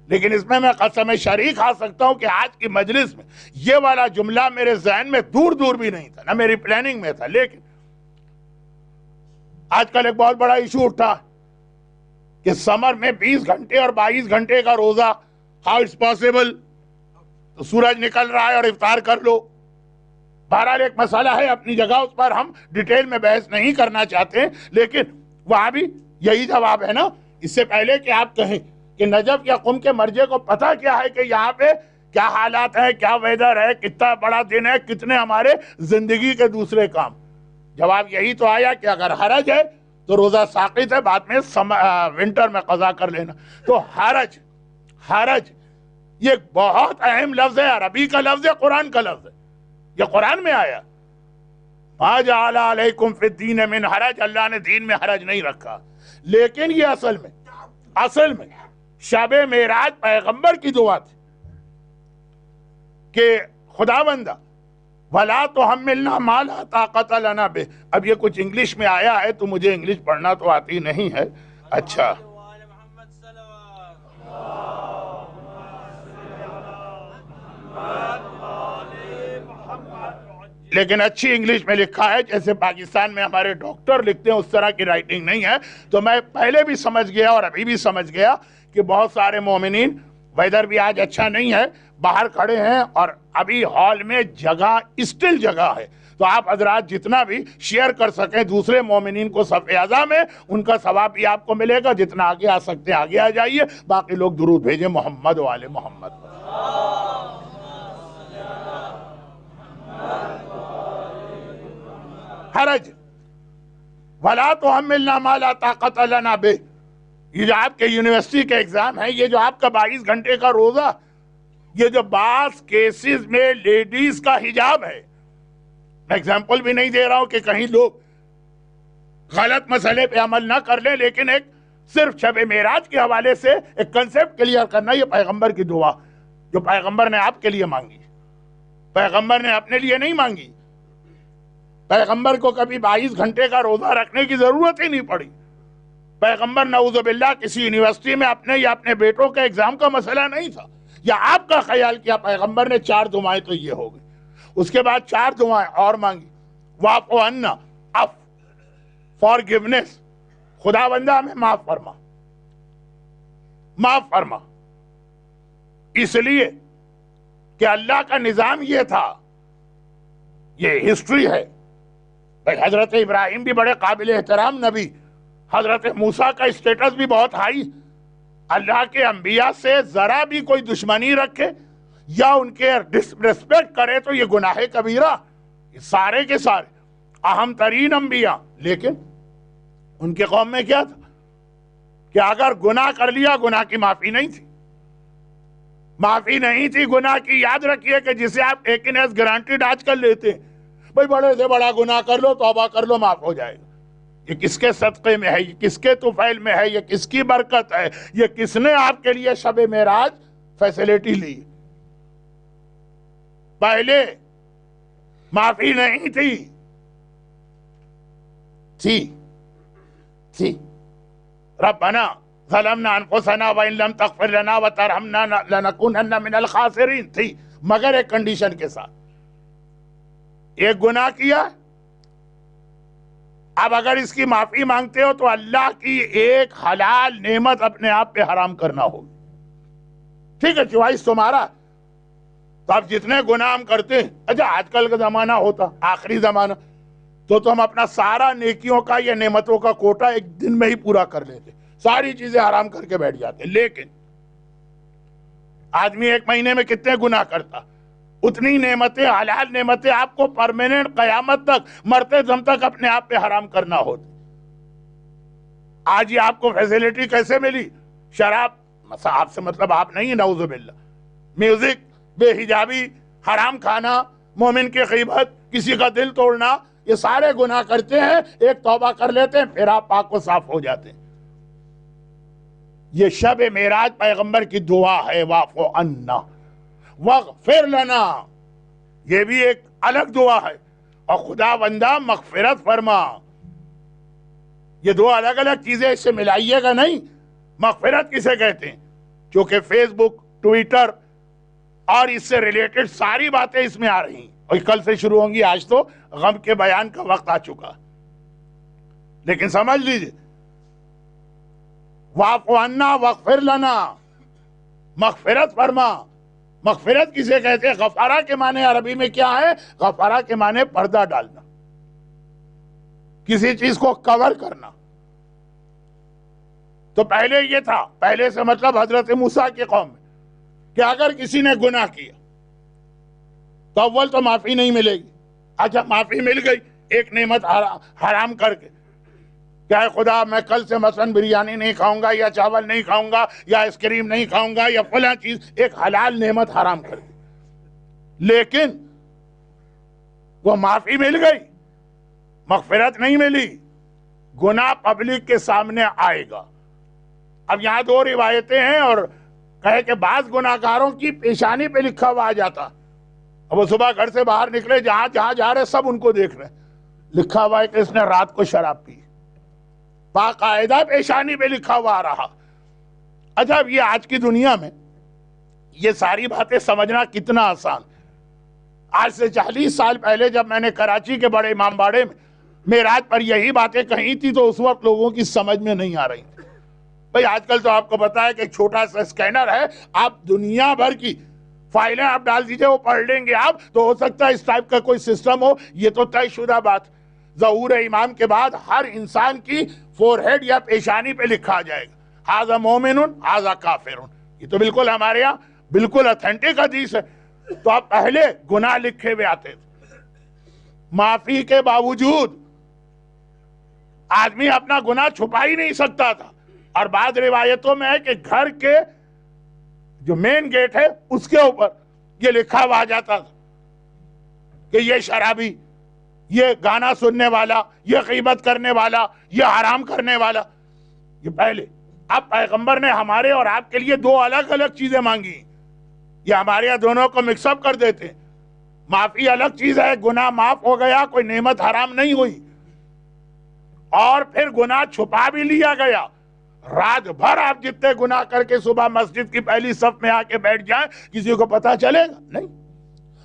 لیکن اس میں قسم شریک کھا سکتا ہوں کہ آج کی مجلس میں یہ والا جملہ میرے ذہن میں دور دور بھی نہیں تھا، نہ میری پلاننگ میں تھا. لیکن آج کل ایک بہت بڑا ایشو اٹھا کہ سمر میں 20 گھنٹے اور 22 گھنٹے کا روزہ، ہاؤ اٹس پاسبل، تو سورج نکل رہا ہے اور افطار کر لو. بہرحال ایک مسئلہ ہے اپنی جگہ، اس پر ہم ڈیٹیل میں بحث نہیں کرنا چاہتے، لیکن وہاں بھی یہی جواب ہے نا. اس سے پہلے کہ آپ کہیں کہ نجف یا قم کے مرجے کو پتہ کیا ہے کہ یہاں پہ کیا حالات ہیں، کیا ویدر ہے، کتنا بڑا دن ہے، کتنے ہمارے زندگی کے دوسرے کام، جواب یہی تو آیا کہ اگر حرج ہے تو روزہ ساقط ہے، بعد میں ونٹر میں قضا کر لینا. تو حرج یہ ایک بہت اہم لفظ ہے، عربی کا لفظ ہے، قرآن کا لفظ ہے، یہ قرآن میں آیا. ما جعل علیکم فی الدین من حرج، اللہ نے دین میں حرج نہیں رکھا. لیکن یہ اصل میں شب معراج پیغمبر کی دعا تھی کہ خدا بندہ وَلَا تُحَمِّلْنَا مَا لَا طَاقَةَ لَنَا بِهِ. اب یہ کچھ انگلش میں آیا ہے تو مجھے انگلش پڑھنا تو آتی نہیں ہے. اچھا لیکن اچھی انگلش میں لکھا ہے، جیسے پاکستان میں ہمارے ڈاکٹر لکھتے ہیں اس طرح کی رائٹنگ نہیں ہے. تو میں پہلے بھی سمجھ گیا اور ابھی بھی سمجھ گیا کہ بہت سارے مومنین، ویدر بھی آج اچھا نہیں ہے، باہر کھڑے ہیں اور ابھی ہال میں جگہ اسٹل جگہ ہے، تو آپ حضرات جتنا بھی شیئر کر سکیں دوسرے مومنین کو صف اعظم میں، ان کا ثواب بھی آپ کو ملے گا. جتنا آگے آ سکتے ہیں آگے آ جائیے، باقی لوگ درود بھیجیں محمد و آل محمد. حرج وَلَا تُحَمِّلْنَا مَا لَا طَاقَةَ لَنَا بِهِ. یہ جو آپ کے یونیورسٹی کے ایگزام ہے، یہ جو آپ کا 22 گھنٹے کا روزہ، یہ جو بعض کیسز میں لیڈیز کا حجاب ہے، میں ایگزامپل بھی نہیں دے رہا ہوں کہ کہیں لوگ غلط مسئلے پہ عمل نہ کر لیں، لیکن ایک صرف شب معراج کے حوالے سے ایک کنسیپٹ کلیئر کرنا، یہ پیغمبر کی دعا جو پیغمبر نے آپ کے لیے مانگی، پیغمبر نے اپنے لیے نہیں مانگی. پیغمبر کو کبھی 22 گھنٹے کا روزہ رکھنے کی ضرورت ہی نہیں پڑی. پیغمبر نعوذ باللہ کسی یونیورسٹی میں اپنے یا اپنے بیٹوں کے ایگزام کا مسئلہ نہیں تھا، یا آپ کا خیال کیا پیغمبر نے 4 دعائیں تو یہ ہو گئی، اس کے بعد 4 دعائیں اور مانگی. واعف عنا، فارگیونیس، خدا بندہ ہمیں معاف فرما، معاف فرما. اس لیے کہ اللہ کا نظام یہ تھا، یہ ہسٹری ہے. بھائی حضرت ابراہیم بھی بڑے قابل احترام نبی، حضرت موسیٰ کا اسٹیٹس بھی بہت ہائی. اللہ کے انبیاء سے ذرا بھی کوئی دشمنی رکھے یا ان کے ریسپیکٹ کرے تو یہ گناہ کبیرہ. سارے کے سارے اہم ترین انبیاء، لیکن ان کے قوم میں کیا تھا کہ اگر گناہ کر لیا، گناہ کی معافی نہیں تھی، معافی نہیں تھی گناہ کی. یاد رکھیے کہ جسے آپ ایکن ایز گرانٹیڈ آج کل لیتے ہیں، بھائی بڑے سے بڑا گناہ کر لو، توبہ کر لو، معاف ہو جائے گا. یہ کس کے صدقے میں ہے، یہ کس کے طفیل میں ہے، یہ کس کی برکت ہے، یہ کس نے آپ کے لیے شب معراج فیسیلیٹی لی. پہلے معافی نہیں تھی. ربنا ظلمنا انفسنا وان لم تغفر لنا وترحمنا لنکونن من الخاسرین تھی، مگر ایک کنڈیشن کے ساتھ. ایک گناہ کیا، اب اگر اس کی معافی مانگتے ہو تو اللہ کی ایک حلال نعمت اپنے آپ پہ حرام کرنا ہوگی. ٹھیک ہے، چوائس تمہارا. تو اب جتنے گناہ ہم کرتے ہیں، اچھا آج کل کا زمانہ ہوتا، آخری زمانہ، تو ہم اپنا سارا نیکیوں کا یا نعمتوں کا کوٹا ایک دن میں ہی پورا کر لیتے، ساری چیزیں حرام کر کے بیٹھ جاتے. لیکن آدمی ایک مہینے میں کتنے گناہ کرتا، اتنی نعمتیں، حلال نعمتیں آپ کو پرماننٹ قیامت تک، مرتے دم تک اپنے آپ پہ حرام کرنا ہوتی. آج یہ آپ کو فیسیلیٹی کیسے ملی؟ شراب، آپ سے مطلب آپ نہیں، نعوذ باللہ، میوزک، بے حجابی، حرام کھانا، مومن کی غیبت، کسی کا دل توڑنا، یہ سارے گناہ کرتے ہیں، ایک توبہ کر لیتے ہیں، پھر آپ پاک و صاف ہو جاتے ہیں. یہ شب معراج پیغمبر کی دعا ہے، واعف عنا واغفر لنا، یہ بھی ایک الگ دعا ہے. اور خدا بندہ مغفرت فرما، یہ دو الگ الگ چیزیں، اس سے ملائیے گا نہیں. مغفرت کسے کہتے ہیں؟ چونکہ فیس بک، ٹویٹر اور اس سے ریلیٹڈ ساری باتیں اس میں آ رہی ہیں، اور کل سے شروع ہوں گی. آج تو غم کے بیان کا وقت آ چکا، لیکن سمجھ لیجئے، واعف عنا واغفر لنا، مغفرت فرما. مغفرت کسے کہتے ہیں؟ غفارہ کے معنی عربی میں کیا ہے؟ غفارہ کے معنی پردہ ڈالنا، کسی چیز کو کور کرنا. تو پہلے یہ تھا، پہلے سے مطلب حضرت موسیٰ کی قوم میں، کہ اگر کسی نے گناہ کیا تو اول تو معافی نہیں ملے گی. اچھا معافی مل گئی ایک نعمت حرام کر کے، کیا ہے خدا میں کل سے مثلا بریانی نہیں کھاؤں گا، یا چاول نہیں کھاؤں گا، یا آئس کریم نہیں کھاؤں گا، یا فلاں چیز، ایک حلال نعمت حرام کر دی. لیکن وہ معافی مل گئی، مغفرت نہیں ملی، گناہ پبلک کے سامنے آئے گا. اب یہاں 2 روایتیں ہیں، اور کہے کہ بعض گناہگاروں کی پیشانی پہ لکھا ہوا آ جاتا. اب وہ صبح گھر سے باہر نکلے، جہاں جہاں جا رہے سب ان کو دیکھ رہے، لکھا ہوا ہے کہ اس نے رات کو شراب پی، باقاعدہ پیشانی پہ لکھا ہوا آ رہا. اچھا اب یہ آج کی دنیا میں یہ ساری باتیں سمجھنا کتنا آسان. آج سے 40 سال پہلے جب میں نے کراچی کے بڑے امام باڑے میں معراج پر یہی باتیں کہی تھی تو اس وقت لوگوں کی سمجھ میں نہیں آ رہی تھی. بھئی آج کل تو آپ کو پتا ہے کہ ایک چھوٹا سا اسکینر ہے، آپ دنیا بھر کی فائلیں آپ ڈال دیجئے، وہ پڑھ لیں گے آپ. تو ہو سکتا ہے اس ٹائپ کا کوئی سسٹم ہو، یہ تو طے شدہ بات. ظہور امام کے بعد ہر انسان کی فور ہیڈ یا پیشانی پہ لکھا جائے گا، ھذا مومن ھذا کافر. یہ تو بالکل ہمارے یہاں بالکل اتھینٹک حدیث ہے. تو آپ پہلے گناہ لکھے ہوئے آتے تھے، معافی کے باوجود آدمی اپنا گناہ چھپا ہی نہیں سکتا تھا. اور بعض روایتوں میں ہے کہ گھر کے جو مین گیٹ ہے اس کے اوپر یہ لکھا ہوا جاتا تھا کہ یہ شرابی، یہ گانا سننے والا، یہ غیبت کرنے والا، یہ حرام کرنے والا. یہ پہلے. اب پیغمبر نے ہمارے اور آپ کے لیے دو الگ الگ چیزیں مانگی. یہ ہمارے یہاں دونوں کو مکس اپ کر دیتے. معافی الگ چیز ہے، گناہ معاف ہو گیا، کوئی نعمت حرام نہیں ہوئی. اور پھر گناہ چھپا بھی لیا گیا. رات بھر آپ جتنے گناہ کر کے صبح مسجد کی پہلی صف میں آ کے بیٹھ جائیں، کسی کو پتا چلے گا نہیں.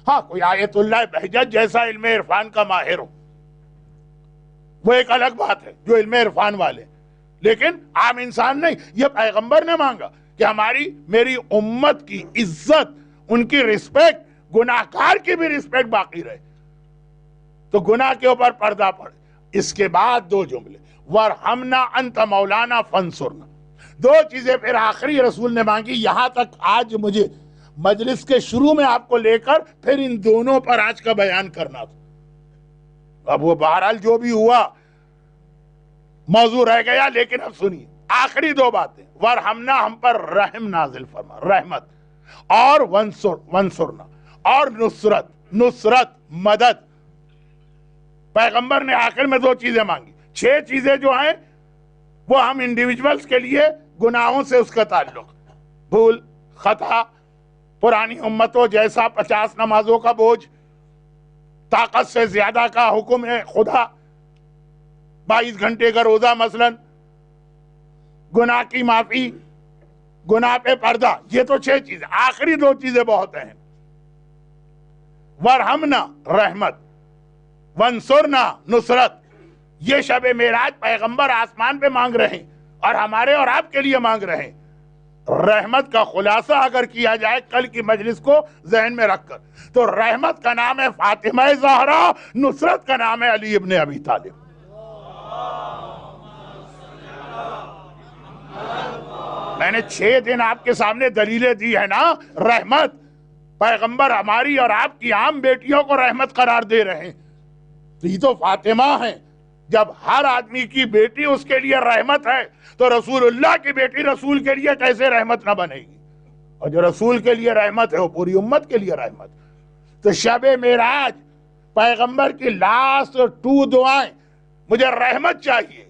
ہاں کوئی آیت اللہ بہجت جیسا علم عرفان کا ماہر ہو، وہ ایک الگ بات ہے، جو علم عرفان والے. لیکن عام انسان نہیں. یہ پیغمبر نے مانگا کہ ہماری میری امت کی عزت، ان کی رسپیکٹ، گناہ کار کی بھی رسپیکٹ باقی رہے. تو گناہ کے اوپر پردہ پڑے. اس کے بعد دو جملے، وَارْحَمْنَا أَنْتَ مَوْلَانَا فَانْصُرْنَا. دو چیزیں پھر آخری رسول نے مانگی. یہاں تک آج مجھے مجلس کے شروع میں آپ کو لے کر پھر ان دونوں پر آج کا بیان کرنا تھا. اب وہ بہرحال جو بھی ہوا موضوع رہ گیا، لیکن اب سنیے آخری دو باتیں. وَارْحَمْنَا، ہم پر رحم نازل فرما، رحمت. اور وَانْصُرْنَا، اور نصرت، مدد. پیغمبر نے آخر میں دو چیزیں مانگی. 6 چیزیں جو ہیں وہ ہم انڈیویجولز کے لیے گناہوں سے اس کا تعلق، بھول، خطا، پرانی امتوں جیسا 50 نمازوں کا بوجھ، طاقت سے زیادہ کا حکم ہے خدا، 22 گھنٹے کا روزہ مثلا، گناہ کی معافی، گناہ پہ پردہ. یہ تو 6 چیزیں. آخری دو چیزیں بہت اہم. وَارْحَمْنَا، رحمت، وَانْصُرْنَا، نصرت. یہ شب معراج پیغمبر آسمان پہ مانگ رہے ہیں اور ہمارے اور آپ کے لیے مانگ رہے ہیں. رحمت کا خلاصہ اگر کیا جائے کل کی مجلس کو ذہن میں رکھ کر، تو رحمت کا نام ہے فاطمہ زہرا، نصرت کا نام ہے علی ابن ابی طالب. میں نے 6 دن آپ کے سامنے دلیلیں دی ہے نا. رحمت، پیغمبر ہماری اور آپ کی عام بیٹیوں کو رحمت قرار دے رہے ہیں. یہ تو فاطمہ ہیں. جب ہر آدمی کی بیٹی اس کے لیے رحمت ہے، تو رسول اللہ کی بیٹی رسول کے لیے کیسے رحمت نہ بنے گی؟ اور جو رسول کے لیے رحمت ہے وہ پوری امت کے لیے رحمت. تو شب معراج پیغمبر کی لاسٹ 2 دعائیں، مجھے رحمت چاہیے.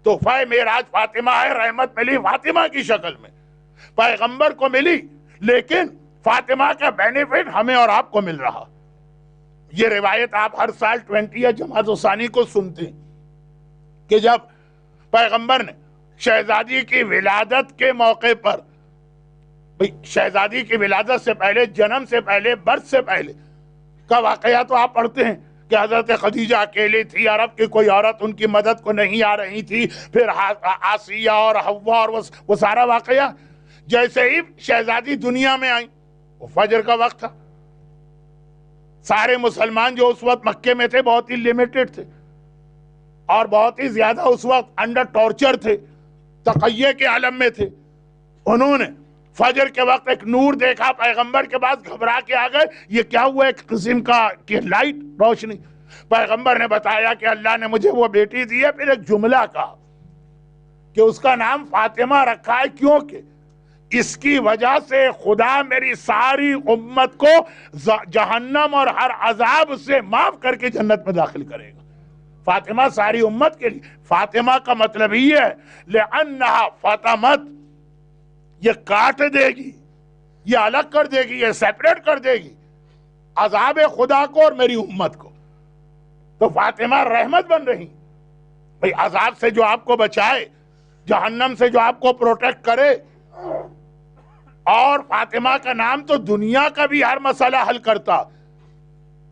تحفہ معراج فاطمہ ہے. رحمت ملی فاطمہ کی شکل میں، پیغمبر کو ملی، لیکن فاطمہ کا بینیفٹ ہمیں اور آپ کو مل رہا. یہ روایت آپ ہر سال 20 جمادی الثانی کو سنتے ہیں کہ جب پیغمبر نے شہزادی کی ولادت کے موقع پر، شہزادی کی ولادت سے پہلے، جنم سے پہلے، برتھ سے پہلے کا واقعہ تو آپ پڑھتے ہیں کہ حضرت خدیجہ اکیلی تھی، عرب کی کوئی عورت ان کی مدد کو نہیں آ رہی تھی. پھر آسیہ اور حوا اور وہ سارا واقعہ. جیسے ہی شہزادی دنیا میں آئی، وہ فجر کا وقت تھا. سارے مسلمان جو اس وقت مکے میں تھے بہت ہی لیمیٹڈ تھے اور بہت ہی زیادہ اس وقت انڈر ٹارچر تھے، تقیہ کے عالم میں تھے. انہوں نے فجر کے وقت ایک نور دیکھا پیغمبر کے پاس، گھبرا کے آ گئے. یہ کیا ہوا؟ ایک قسم کا لائٹ، روشنی. پیغمبر نے بتایا کہ اللہ نے مجھے وہ بیٹی دی ہے. پھر ایک جملہ کہا کہ اس کا نام فاطمہ رکھا ہے کیونکہ اس کی وجہ سے خدا میری ساری امت کو جہنم اور ہر عذاب سے معاف کر کے جنت میں داخل کرے گا. فاطمہ ساری امت کے لیے. فاطمہ کا مطلب یہ ہے لأنہا فاطمت، یہ کاٹ دے گی، یہ الگ کر دے گی، یہ سیپریٹ کر دے گی عذاب خدا کو اور میری امت کو. تو فاطمہ رحمت بن رہی بھئی، عذاب سے جو آپ کو بچائے، جہنم سے جو آپ کو پروٹیکٹ کرے. اور فاطمہ کا نام تو دنیا کا بھی ہر مسئلہ حل کرتا.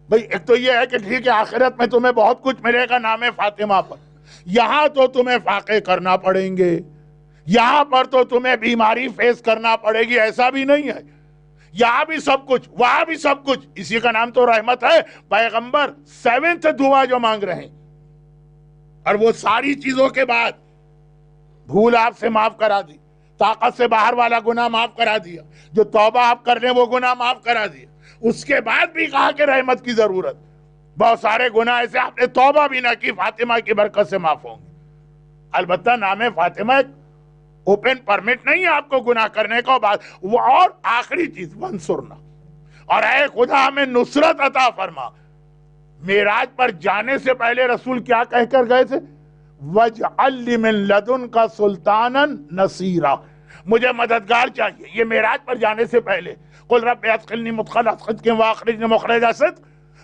بھئی ایک تو یہ ہے کہ ٹھیک ہے آخرت میں تمہیں بہت کچھ ملے گا نام فاطمہ پر، یہاں تو تمہیں فاقے کرنا پڑیں گے، یہاں پر تو تمہیں بیماری فیس کرنا پڑے گی. ایسا بھی نہیں ہے، یہاں بھی سب کچھ، وہاں بھی سب کچھ. اسی کا نام تو رحمت ہے. پیغمبر 7th دعا جو مانگ رہے ہیں، اور وہ ساری چیزوں کے بعد بھول آپ سے معاف کرا دی، طاقت سے باہر والا گناہ معاف کرا دیا، جو توبہ آپ کر لیں وہ گناہ معاف کرا دیا. اس کے بعد بھی کہا کہ رحمت کی ضرورت. بہت سارے گناہ ایسے آپ نے توبہ بھی نہ کی، فاطمہ کی برکت سے معاف ہوں گے. البتہ نام فاطمہ ایک اوپن پرمٹ نہیں ہے آپ کو گناہ کرنے کا بعد وہ. اور آخری چیز وانصرنا، اور اے خدا ہمیں نصرت عطا فرما. معراج پر جانے سے پہلے رسول کیا کہہ کر گئے تھے؟ وَاجْعَلْ لِي مِن لَدُنْكَ سُلْطَانًا نَصِيرًا، مجھے مددگار چاہیے. یہ معراج پر جانے سے پہلے قُلْ رَبِّ أَدْخِلْنِي مُدْخَلَ صِدْقٍ وَأَخْرِجْنِي مُخْرَجَ صِدْقٍ.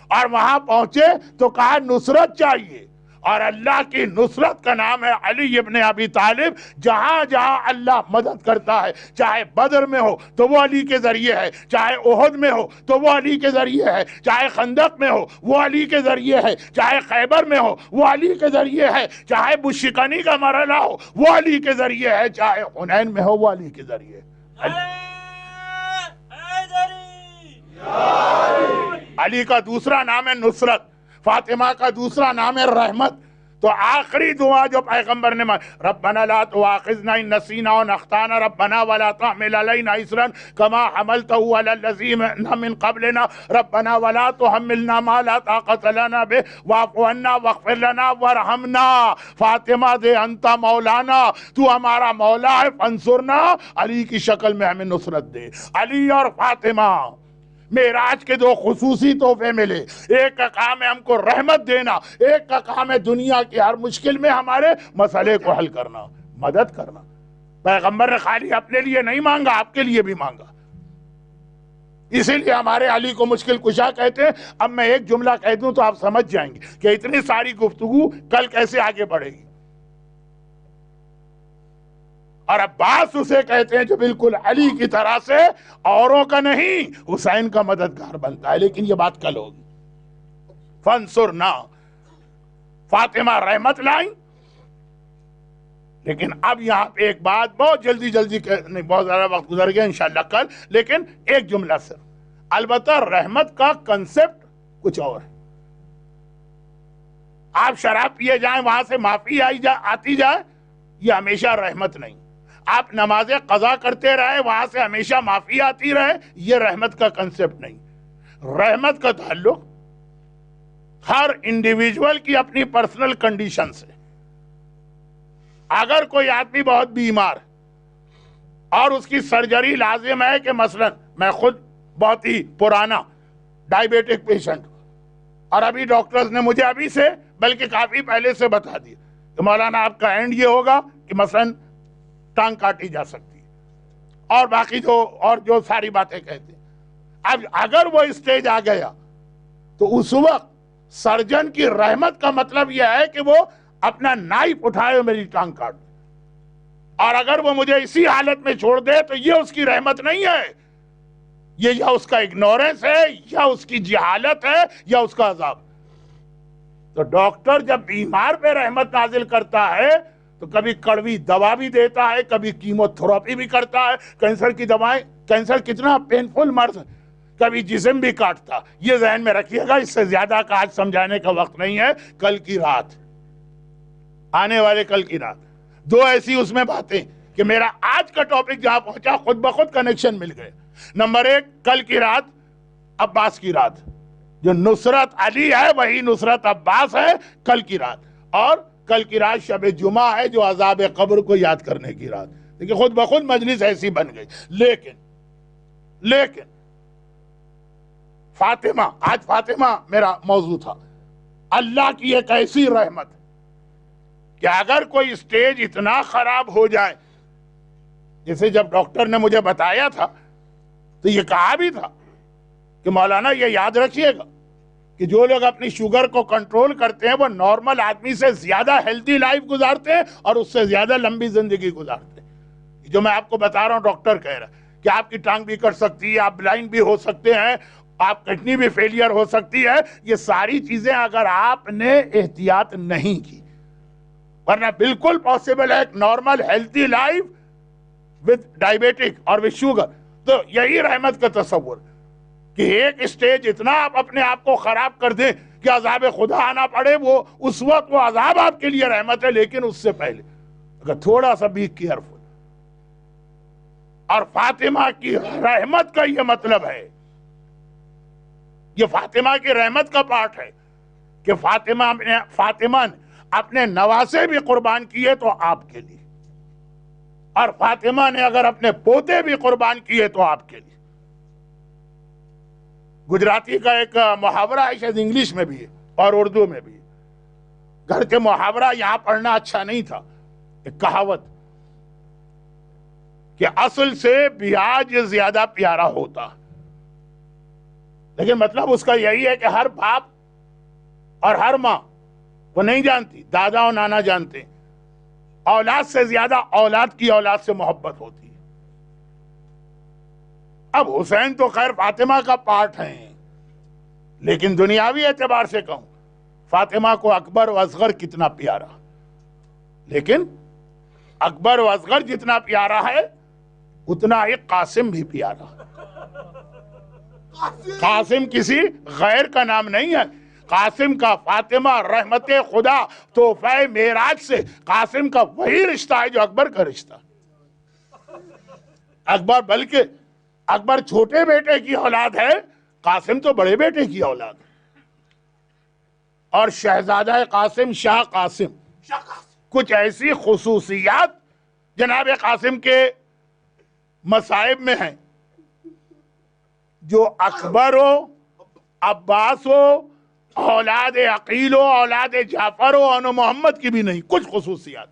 اور وہاں پہنچے تو کہا نصرت چاہیے، اور اللہ کی نصرت کا نام ہے علی ابن ابی طالب. جہاں جہاں اللہ مدد کرتا ہے، چاہے بدر میں ہو تو وہ علی کے ذریعے ہے، چاہے احد میں ہو تو وہ علی کے ذریعے ہے، چاہے خندق میں ہو وہ علی کے ذریعے ہے، چاہے خیبر میں ہو وہ علی کے ذریعے ہے، چاہے بشکنی کا مرحلہ ہو وہ علی کے ذریعے ہے، چاہے حنین میں ہو وہ علی کے ذریعے. علی کا دوسرا نام ہے نصرت، فاطمہ کا دوسرا نام ہے رحمت. تو آخری دعا جو پیغمبر نے ربنا لا تؤاخذنا ان نسینا او اخطانا ربنا ولا تحمل علينا اصرا كما حملته على الذين من قبلنا ربنا ولا تحملنا ما لا طاقة لنا به واعف عنا واغفر لنا وارحمنا. فاطمہ دے انت مولانا، تو ہمارا مولا ہے، فانصرنا. علی کی شکل میں ہمیں نصرت دے. علی اور فاطمہ معراج کے دو خصوصی تحفے ملے. ایک کا کام ہے ہم کو رحمت دینا، ایک کا کام ہے دنیا کی ہر مشکل میں ہمارے مسئلے کو حل کرنا، مدد کرنا. پیغمبر نے خالی اپنے لیے نہیں مانگا، آپ کے لیے بھی مانگا. اسی لیے ہمارے علی کو مشکل کشا کہتے ہیں. اب میں ایک جملہ کہہ دوں تو آپ سمجھ جائیں گے کہ اتنی ساری گفتگو کل کیسے آگے بڑھے گی. اور عباس اسے کہتے ہیں جو بالکل علی کی طرح سے اوروں کا نہیں، حسین کا مددگار بنتا ہے. لیکن یہ بات کل ہوگی. فانصرنا، فاطمہ رحمت لائیں. لیکن اب یہاں پہ ایک بات بہت جلدی نہیں، بہت زیادہ وقت گزر گیا، انشاءاللہ کل. لیکن ایک جملہ صرف. البتہ رحمت کا کنسپٹ کچھ اور ہے. آپ شراب پیے جائیں وہاں سے معافی آتی جائے، یہ ہمیشہ رحمت نہیں. آپ نمازیں قضا کرتے رہے وہاں سے ہمیشہ معافی آتی رہے، یہ رحمت کا کنسپٹ نہیں. رحمت کا تعلق ہر انڈیویجول کی اپنی پرسنل کنڈیشن سے. اگر کوئی آدمی بہت بیمار اور اس کی سرجری لازم ہے، کہ مثلا میں خود بہت ہی پرانا ڈائبیٹک پیشنٹ، اور ابھی ڈاکٹرز نے مجھے ابھی سے بلکہ کافی پہلے سے بتا دیا کہ مولانا آپ کا اینڈ یہ ہوگا کہ مثلا ٹانگ کاٹی جا سکتی ہے، اور باقی جو ساری باتیں کہتے ہیں. اب اگر وہ اسٹیج آ گیا تو اس وقت سرجن کی رحمت کا مطلب یہ ہے کہ وہ اپنا نائف اٹھائے میری ٹانگ کاٹ دے. اور اگر وہ مجھے اسی حالت میں چھوڑ دے تو یہ اس کی رحمت نہیں ہے، یہ یا اس کا اگنورنس ہے، یا اس کی جہالت ہے، یا اس کا عذاب. تو ڈاکٹر جب بیمار پہ رحمت نازل کرتا ہے تو کبھی کڑوی دوا بھی دیتا ہے، کبھی کیمو تھراپی بھی کرتا ہے. کینسر کی دوائیں، کینسر کتنا پینفل مرض ہے، کبھی جسم بھی کاٹتا. یہ ذہن میں رکھیے گا. اس سے زیادہ کا آج سمجھانے کا وقت نہیں ہے. کل کی رات، آنے والے کل کی رات دو ایسی اس میں باتیں کہ میرا آج کا ٹاپک جہاں پہنچا خود بخود کنیکشن مل گئے. نمبر ایک، کل کی رات عباس کی رات. جو نصرت علی ہے وہی نصرت عباس ہے کل کی رات. اور کل کی رات شب جمعہ ہے جو عذاب قبر کو یاد کرنے کی رات. دیکھیں خود بخود مجلس ایسی بن گئی. لیکن فاطمہ، آج فاطمہ میرا موضوع تھا. اللہ کی ایک ایسی رحمت کہ اگر کوئی اسٹیج اتنا خراب ہو جائے، جیسے جب ڈاکٹر نے مجھے بتایا تھا تو یہ کہا بھی تھا کہ مولانا یہ یاد رکھیے گا کہ جو لوگ اپنی شوگر کو کنٹرول کرتے ہیں وہ نارمل آدمی سے زیادہ ہیلتھی لائف گزارتے ہیں اور اس سے زیادہ لمبی زندگی گزارتے ہیں. جو میں آپ کو بتا رہا ہوں ڈاکٹر کہہ رہا ہے کہ آپ کی ٹانگ بھی کٹ سکتی ہے، آپ بلائنڈ بھی ہو سکتے ہیں، آپ کڈنی بھی فیلئر ہو سکتی ہے. یہ ساری چیزیں اگر آپ نے احتیاط نہیں کی، ورنہ بالکل پاسبل ہے ایک normal healthy life with diabetic اور وتھ شوگر. تو یہی رحمت کا تصور کہ ایک اسٹیج اتنا آپ اپنے آپ کو خراب کر دیں کہ عذاب خدا آنا پڑے. وہ اس وقت وہ عذاب آپ کے لیے رحمت ہے، لیکن اس سے پہلے اگر تھوڑا سا بھی کیئرفل. اور فاطمہ کی رحمت کا یہ مطلب ہے، یہ فاطمہ کی رحمت کا پارٹ ہے کہ فاطمہ نے اپنے نواسے بھی قربان کیے تو آپ کے لیے، اور فاطمہ نے اگر اپنے پوتے بھی قربان کیے تو آپ کے لیے۔ گجراتی کا ایک محاورہ ہے، شاید انگلش میں بھی ہے اور اردو میں بھی ہے، گھر کے محاورہ یہاں پڑھنا اچھا نہیں تھا، ایک کہاوت کہ اصل سے بیاج زیادہ پیارا ہوتا، لیکن مطلب اس کا یہی ہے کہ ہر باپ اور ہر ماں وہ نہیں جانتی، دادا اور نانا جانتے، اولاد سے زیادہ اولاد کی اولاد سے محبت ہوتی ہے۔ اب حسین تو خیر فاطمہ کا پارٹ ہیں، لیکن دنیاوی اعتبار سے کہوں فاطمہ کو اکبر و اصغر کتنا پیارا، لیکن اکبر و اصغر جتنا پیارا ہے اتنا ہی قاسم بھی پیارا۔ قاسم کسی غیر کا نام نہیں ہے، قاسم کا فاطمہ رحمت خدا تحفہ معراج سے قاسم کا وہی رشتہ ہے جو اکبر کا رشتہ۔ اکبر بلکہ اکبر چھوٹے بیٹے کی اولاد ہے، قاسم تو بڑے بیٹے کی اولاد ہے۔ اور شہزادہ قاسم شاہ قاسم، کچھ ایسی خصوصیات جناب قاسم کے مصائب میں ہیں جو اکبر ہو، عباس ہو، اولاد عقیل ہو، اولاد جعفر ہو، اور محمد کی بھی نہیں، کچھ خصوصیات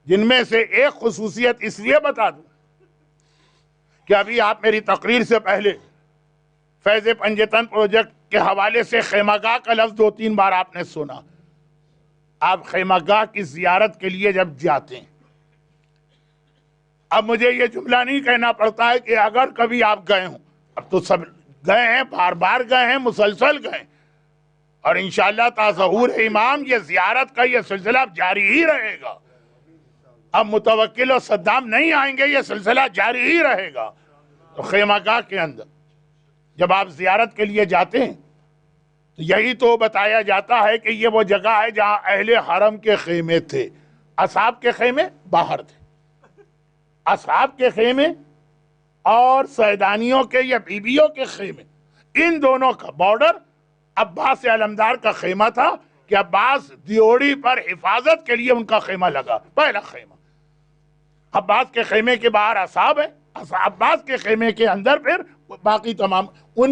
جن میں سے ایک خصوصیت اس لیے بتا دوں کہ ابھی آپ میری تقریر سے پہلے فیض پنجتن پروجیکٹ کے حوالے سے خیمہ گاہ کا لفظ 2-3 بار آپ نے سنا۔ آپ خیمہ گاہ کی زیارت کے لیے جب جاتے ہیں، اب مجھے یہ جملہ نہیں کہنا پڑتا ہے کہ اگر کبھی آپ گئے ہوں، اب تو سب گئے ہیں، بار بار گئے ہیں، مسلسل گئے ہیں، اور انشاءاللہ تا ظہور امام یہ زیارت کا یہ سلسلہ جاری ہی رہے گا۔ اب متوکل اور صدام نہیں آئیں گے، یہ سلسلہ جاری ہی رہے گا۔ تو خیمہ گاہ کے اندر جب آپ زیارت کے لیے جاتے ہیں تو یہی تو بتایا جاتا ہے کہ یہ وہ جگہ ہے جہاں اہل حرم کے خیمے تھے، اصحاب کے خیمے باہر تھے، اصحاب کے خیمے اور سیدانیوں کے یا بیویوں کے خیمے، ان دونوں کا بارڈر عباس علمدار کا خیمہ تھا کہ عباس دیوڑی پر حفاظت کے لیے ان کا خیمہ لگا، پہلا خیمہ۔ عباس کے خیمے کے باہر اصحاب ہے، عباس کے خیمے کے اندر پھر باقی تمام ان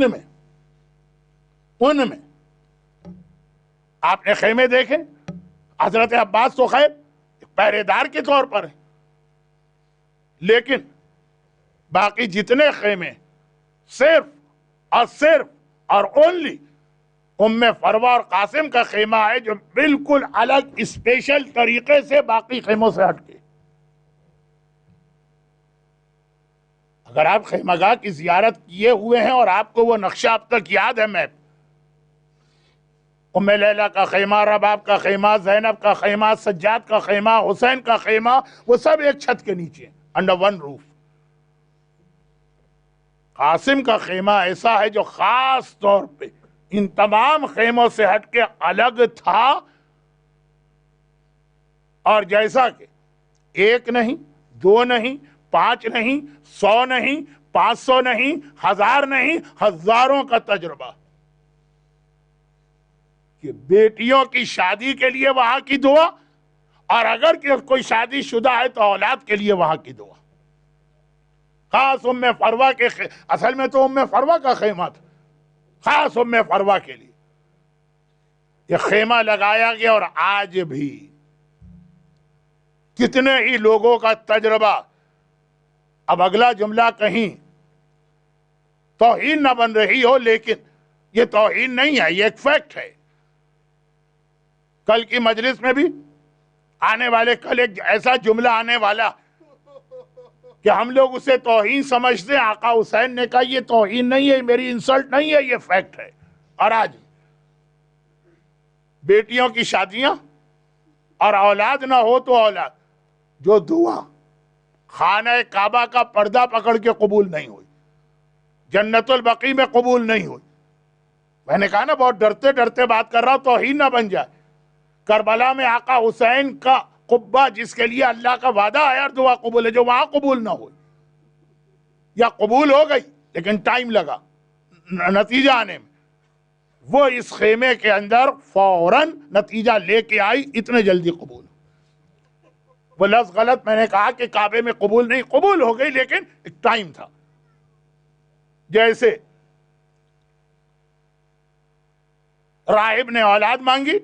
میں آپ نے خیمے دیکھیں، حضرت عباس تو خیر پہرے دار کے طور پر ہیں، لیکن باقی جتنے خیمے صرف اور اونلی ام فروہ اور قاسم کا خیمہ ہے جو بالکل الگ اسپیشل طریقے سے باقی خیموں سے ہٹ کے۔ اگر آپ خیمہ گاہ کی زیارت کیے ہوئے ہیں اور آپ کو وہ نقشہ اب تک یاد ہے، میپ، ام لیلہ کا خیمہ، رباب کا خیمہ، زینب کا خیمہ، سجاد کا خیمہ، حسین کا خیمہ، وہ سب ایک چھت کے نیچے انڈر ون روف۔ قاسم کا خیمہ ایسا ہے جو خاص طور پہ ان تمام خیموں سے ہٹ کے الگ تھا، اور جیسا کہ 1 نہیں، 2 نہیں، 5 نہیں، 100 نہیں، 500 نہیں، 1000 نہیں، ہزاروں کا تجربہ کہ بیٹیوں کی شادی کے لیے وہاں کی دعا، اور اگر کوئی شادی شدہ ہے تو اولاد کے لیے وہاں کی دعا۔ خاص ام فروہ کے اصل میں تو ام فروہ کا خیمہ تھا، خاص ام فروہ کے لیے یہ خیمہ لگایا گیا، اور آج بھی کتنے ہی لوگوں کا تجربہ۔ اب اگلا جملہ کہیں توہین نہ بن رہی ہو، لیکن یہ توہین نہیں ہے، یہ ایک فیکٹ ہے۔ کل کی مجلس میں بھی آنے والے، کل ایک ایسا جملہ آنے والا کہ ہم لوگ اسے توہین سمجھتے ہیں، آقا حسین نے کہا یہ توہین نہیں ہے، میری انسلٹ نہیں ہے، یہ فیکٹ ہے۔ اور آج بیٹیوں کی شادیاں اور اولاد نہ ہو تو اولاد، جو دعا خانہ کعبہ کا پردہ پکڑ کے قبول نہیں ہوئی، جنت البقیع میں قبول نہیں ہوئی۔ میں نے کہا نا بہت ڈرتے ڈرتے بات کر رہا ہوں، توہین نہ بن جائے۔ کربلا میں آقا حسین کا قبہ جس کے لیے اللہ کا وعدہ ہے اور دعا قبول ہے، جو وہاں قبول نہ ہوئی، یا قبول ہو گئی لیکن ٹائم لگا نتیجہ آنے میں، وہ اس خیمے کے اندر فوراً نتیجہ لے کے آئی، اتنے جلدی قبول۔ وہ لفظ غلط میں نے کہا کہ کعبے میں قبول نہیں، قبول ہو گئی لیکن ایک ٹائم تھا۔ جیسے راہب نے اولاد مانگی،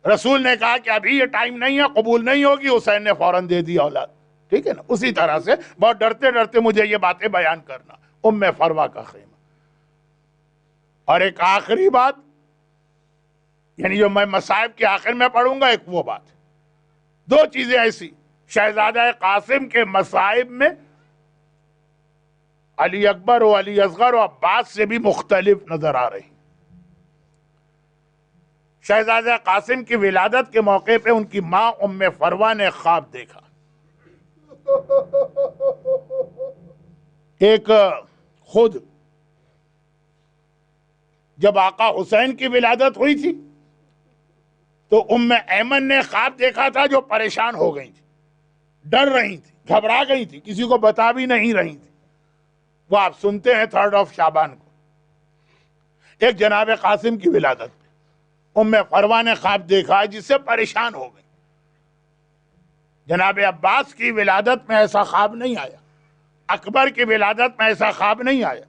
رسول نے کہا کہ ابھی یہ ٹائم نہیں ہے، قبول نہیں ہوگی، حسین نے فوراً دے دی اولاد، ٹھیک ہے نا؟ اسی طرح سے بہت ڈرتے ڈرتے مجھے یہ باتیں بیان کرنا، ام فروا کا خیمہ۔ اور ایک آخری بات، یعنی جو میں مصائب کے آخر میں پڑھوں گا، ایک وہ بات، دو چیزیں ایسی شہزادہ قاسم کے مصائب میں علی اکبر و علی اصغر و عباس سے بھی مختلف نظر آ رہی۔ شہزادہ قاسم کی ولادت کے موقع پہ ان کی ماں ام فروا نے خواب دیکھا۔ ایک خود جب آقا حسین کی ولادت ہوئی تھی تو ام ایمن نے خواب دیکھا تھا جو پریشان ہو گئی تھی، ڈر رہی تھی، گھبرا گئی تھی، کسی کو بتا بھی نہیں رہی تھی۔ وہ آپ سنتے ہیں 3 شعبان کو، ایک جناب قاسم کی ولادت میں ام فروا نے خواب دیکھا جس سے پریشان ہو گئی۔ جناب عباس کی ولادت میں ایسا خواب نہیں آیا، اکبر کی ولادت میں ایسا خواب نہیں آیا۔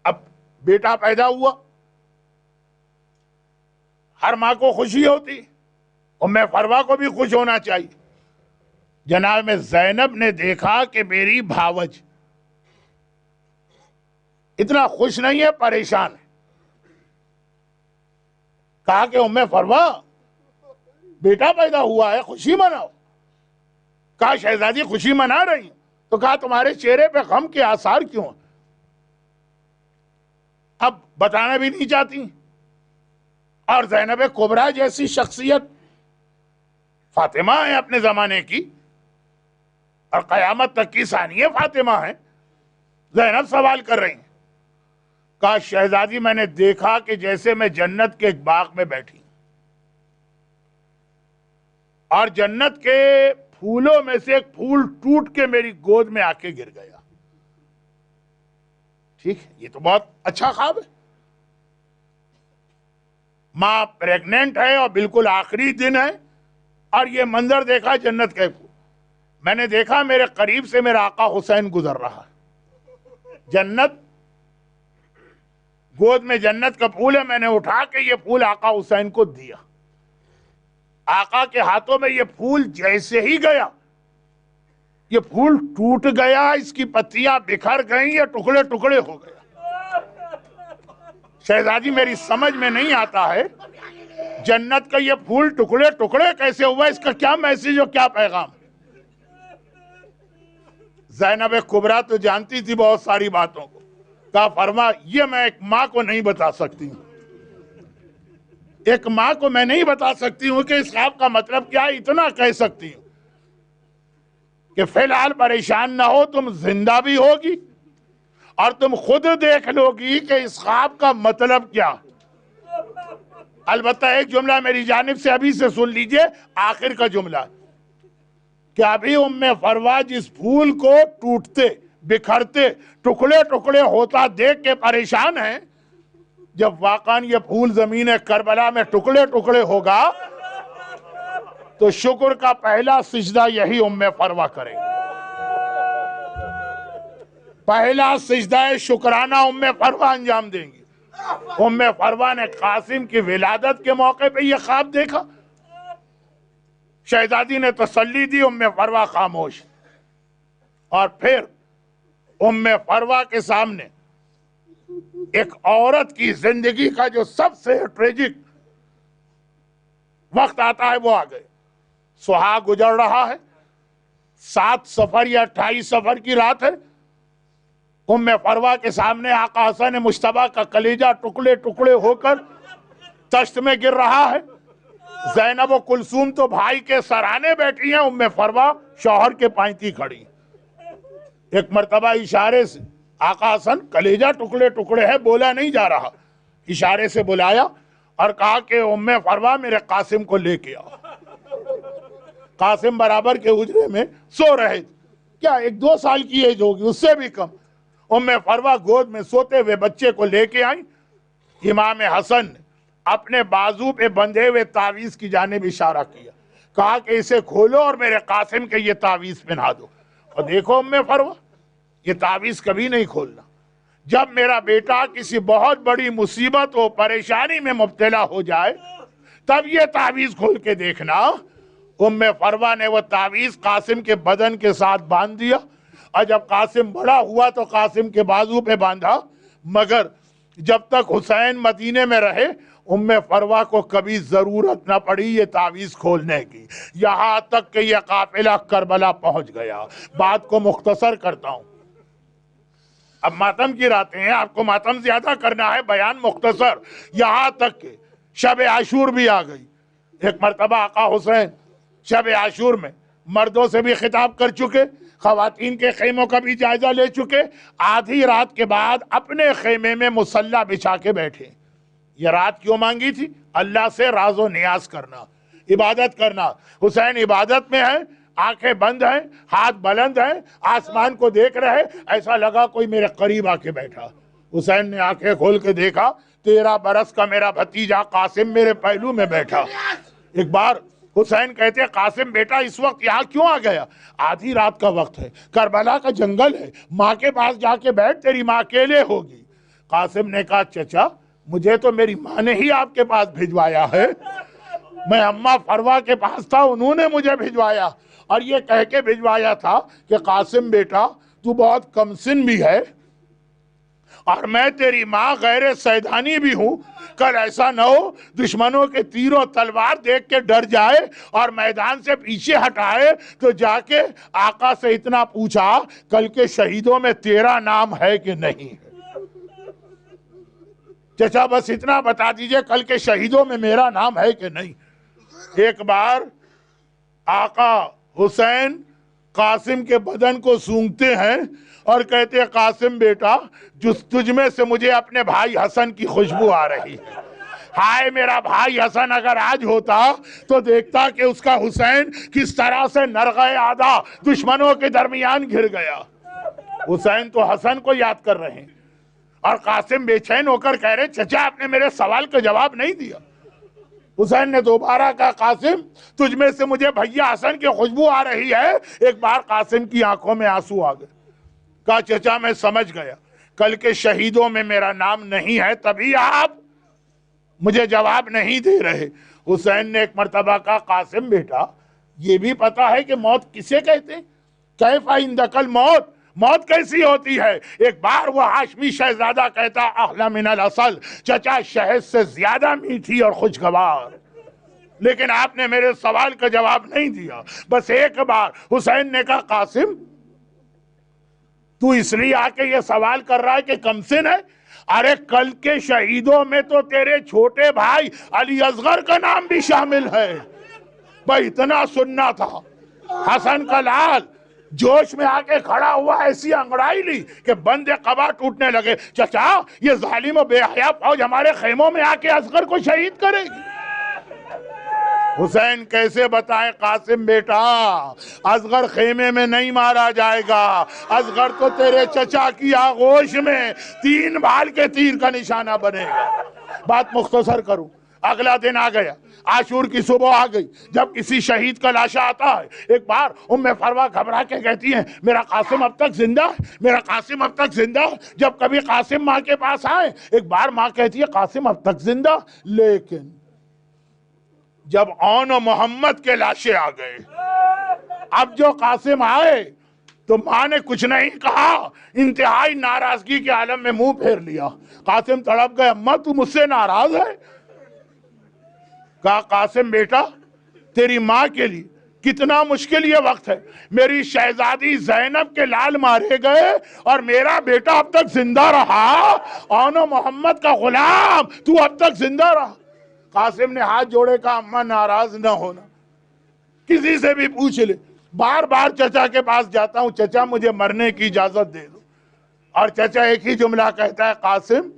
اب بیٹا پیدا ہوا، ہر ماں کو خوشی ہوتی، ام فروا کو بھی خوش ہونا چاہیے۔ جناب زینب نے دیکھا کہ میری بھاوج اتنا خوش نہیں ہے، پریشان ہے۔ کہا کہ ام فروا بیٹا پیدا ہوا ہے، خوشی مناؤ۔ کہا شہزادی خوشی منا رہی ہیں، تو کہا تمہارے چہرے پہ غم کے آثار کیوں ہیں؟ اب بتانا بھی نہیں چاہتی۔ اور زینب کبریٰ جیسی شخصیت، فاطمہ ہے اپنے زمانے کی اور قیامت تک کی ثانیہ فاطمہ ہیں، زینب سوال کر رہی ہیں۔ کہا شہزادی میں نے دیکھا کہ جیسے میں جنت کے ایک باغ میں بیٹھی اور جنت کے پھولوں میں سے ایک پھول ٹوٹ کے میری گود میں آ کے گر گیا۔ ٹھیک ہے، یہ تو بہت اچھا خواب ہے۔ ماں پریگننٹ ہے اور بالکل آخری دن ہے اور یہ منظر دیکھا جنت کے پھول۔ میں نے دیکھا میرے قریب سے میرا آقا حسین گزر رہا ہے، جنت گود میں جنت کا پھول ہے، میں نے اٹھا کے یہ پھول آقا حسین کو دیا۔ آقا کے ہاتھوں میں یہ پھول جیسے ہی گیا، یہ پھول ٹوٹ گیا، اس کی پتیاں بکھر گئیں، یہ ٹکڑے ٹکڑے ہو گیا۔ شہزادی میری سمجھ میں نہیں آتا ہے جنت کا یہ پھول ٹکڑے ٹکڑے کیسے ہوا، اس کا کیا میسج اور کیا پیغام؟ زینب کبریٰ تو جانتی تھی بہت ساری باتوں کو، کہا فرما یہ میں ایک ماں کو نہیں بتا سکتی ہوں، ایک ماں کو میں نہیں بتا سکتی ہوں کہ اس خواب کا مطلب کیا ہے۔ اتنا کہہ سکتی ہوں کہ فی الحال پریشان نہ ہو، تم زندہ بھی ہوگی اور تم خود دیکھ لو گی کہ اس خواب کا مطلب کیا۔ البتہ ایک جملہ میری جانب سے ابھی سے سن لیجئے، آخر کا جملہ، کہ ابھی ام فروا جس پھول کو ٹوٹتے بکھرتے ٹکڑے ٹکڑے ہوتا دیکھ کے پریشان ہیں، جب واقعاً یہ پھول زمین کربلا میں ٹکڑے ٹکڑے ہوگا تو شکر کا پہلا سجدہ یہی ام فروا کرے گی۔ پہلا سجدہ شکرانہ ام فروا انجام دیں گی۔ ام فروا نے قاسم کی ولادت کے موقع پہ یہ خواب دیکھا، شہزادی نے تسلی دی، ام فروا خاموش۔ اور پھر ام فروا کے سامنے ایک عورت کی زندگی کا جو سب سے ٹریجک وقت آتا ہے وہ آ گئے۔ سہاگ گزر رہا ہے، 7 سفر یا 28 سفر کی رات ہے، ام فروا کے سامنے آقا حسن مجتبیٰ کا کلیجہ ٹکڑے ٹکڑے ہو کر تشت میں گر رہا ہے۔ زینب و کلثوم تو بھائی کے سرانے بیٹھی ہیں، ام فروا شوہر کے پائنتی کھڑی۔ ایک مرتبہ اشارے سے آقا حسن کلیجہ ٹکڑے ٹکڑے ہے، بولا نہیں جا رہا، اشارے سے بلایا اور کہا کہ ام فروا میرے قاسم کو لے کے آؤ۔ قاسم برابر کے حجرے میں سو رہے تھے، کیا 1-2 سال کی ایج ہوگی، اس سے بھی کم۔ ام فروا گود میں سوتے ہوئے بچے کو لے کے آئیں، امام حسن نے اپنے بازو پہ بندھے ہوئے تعویذ کی جانب اشارہ کیا، کہا کہ اسے کھولو اور میرے قاسم کے یہ تعویذ پہنا دو۔ اور دیکھو ام فروا، یہ تعویذ کبھی نہیں کھولنا۔ جب میرا بیٹا کسی بہت بڑی مصیبت و پریشانی میں مبتلا ہو جائے تب یہ تعویذ کھول کے دیکھنا۔ ام فروا نے وہ تعویذ قاسم کے بدن کے ساتھ باندھ دیا، اور جب قاسم بڑا ہوا تو قاسم کے بازو پہ باندھا، مگر جب تک حسین مدینے میں رہے ام فروا کو کبھی ضرورت نہ پڑی یہ تعویذ کھولنے کی، یہاں تک کہ یہ قافلہ کربلا پہنچ گیا۔ بات کو مختصر کرتا ہوں، اب ماتم کی راتیں ہیں، آپ کو ماتم زیادہ کرنا ہے، بیان مختصر۔ یہاں تک کہ شب عاشور بھی آ گئی۔ ایک مرتبہ آقا حسین شب عاشور میں مردوں سے بھی خطاب کر چکے، خواتین کے خیموں کا بھی جائزہ لے چکے، آدھی رات کے بعد اپنے خیمے میں مصلی بچھا کے بیٹھے۔ یہ رات کیوں مانگی تھی؟ اللہ سے راز و نیاز کرنا، عبادت کرنا۔ حسین عبادت میں ہیں، آنکھیں بند ہیں، ہاتھ بلند ہیں، آسمان کو دیکھ رہے، ایسا لگا کوئی میرے قریب آ کے بیٹھا۔ حسین نے آنکھیں کھول کے دیکھا، 13 برس کا میرا بھتیجا قاسم میرے پہلو میں بیٹھا۔ ایک بار حسین کہتے ہیں قاسم بیٹا اس وقت یہاں کیوں آ گیا؟ آدھی رات کا وقت ہے، کربلا کا جنگل ہے، ماں کے پاس جا کے بیٹھ، تیری ماں اکیلے ہوگی۔ قاسم نے کہا چچا مجھے تو میری ماں نے ہی آپ کے پاس بھجوایا ہے، میں اماں فروا کے پاس تھا، انہوں نے مجھے بھجوایا، اور یہ کہہ کے بھجوایا تھا کہ قاسم بیٹا تو بہت کم سن بھی ہے اور میں تیری ماں غیر سیدانی بھی ہوں، کل ایسا نہ ہو دشمنوں کے تیر و تلوار دیکھ کے ڈر جائے اور میدان سے پیچھے ہٹائے تو جا کے آقا سے اتنا پوچھا کل کے شہیدوں میں تیرا نام ہے کہ نہیں ہے۔ چچا بس اتنا بتا دیجئے کل کے شہیدوں میں میرا نام ہے کہ نہیں۔ ایک بار آقا حسین قاسم کے بدن کو سونگھتے ہیں اور کہتے ہیں قاسم بیٹا تجھ میں سے مجھے اپنے بھائی حسن کی خوشبو آ رہی ہے، ہائے میرا بھائی حسن اگر آج ہوتا تو دیکھتا کہ اس کا حسین کس طرح سے نرغہ آدھا دشمنوں کے درمیان گھر گیا۔ حسین تو حسن کو یاد کر رہے ہیں اور قاسم بے چین ہو کر کہہ رہے چچا آپ نے میرے سوال کا جواب نہیں دیا۔ حسین نے دوبارہ کہا قاسم تجھ میں سے مجھے بھیا حسن کی خوشبو آ رہی ہے۔ ایک بار قاسم کی آنکھوں میں آنسو آ گئے، کہا چچا میں سمجھ گیا کل کے شہیدوں میں میرا نام نہیں ہے، تبھی آپ مجھے جواب نہیں دے رہے۔ حسین نے ایک مرتبہ کہا قاسم بیٹا یہ بھی پتا ہے کہ موت کسے کہتے ہیں؟ کیف عندک الموت، موت کیسی ہوتی ہے؟ ایک بار وہ ہاشمی شہزادہ کہتا احلی من العسل، چچا شہد سے زیادہ میٹھی اور خوشگوار، لیکن آپ نے میرے سوال کا جواب نہیں دیا۔ بس ایک بار حسین نے کہا قاسم تو اس لیے آ کے یہ سوال کر رہا ہے کہ کم سن ہے؟ ارے کل کے شہیدوں میں تو تیرے چھوٹے بھائی علی اصغر کا نام بھی شامل ہے۔ بھائی اتنا سننا تھا۔ حسن کا لال جوش میں آ کے کھڑا ہوا، ایسی انگڑائی لی کہ بند قبا ٹوٹنے لگے۔ چچا یہ ظالم و بے حیا فوج ہمارے خیموں میں آ کے اصغر کو شہید کرے گی۔ حسین کیسے بتائے قاسم بیٹا اصغر خیمے میں نہیں مارا جائے گا، اصغر تو تیرے چچا کی آغوش میں 3 بھال کے تیر کا نشانہ بنے گا۔ بات مختصر کروں، اگلا دن آ گیا، عاشور کی صبح آ گئی، جب کسی شہید کا لاشا آتا ہے ایک بار ام فروا گھبرا کے کہتی ہیں میرا قاسم اب تک زندہ، میرا قاسم اب تک زندہ۔ جب کبھی قاسم ماں کے پاس آئے ایک بار ماں کہتی ہے قاسم اب تک زندہ، لیکن جب اون و محمد کے لاشے آ گئے، اب جو قاسم آئے تو ماں نے کچھ نہیں کہا، انتہائی ناراضگی کے عالم میں منہ پھیر لیا۔ قاسم تڑپ گئے، اماں تو مجھ سے ناراض ہے؟ کہا قاسم بیٹا تیری ماں کے لیے کتنا مشکل یہ وقت ہے، میری شہزادی زینب کے لال مارے گئے اور میرا بیٹا اب تک زندہ رہا، اون و محمد کا غلام تو اب تک زندہ رہا۔ قاسم نے ہاتھ جوڑے کہا اماں ناراض نہ ہونا، کسی سے بھی پوچھ لے، بار بار چچا کے پاس جاتا ہوں چچا مجھے مرنے کی اجازت دے دو، اور چچا ایک ہی جملہ کہتا ہے قاسم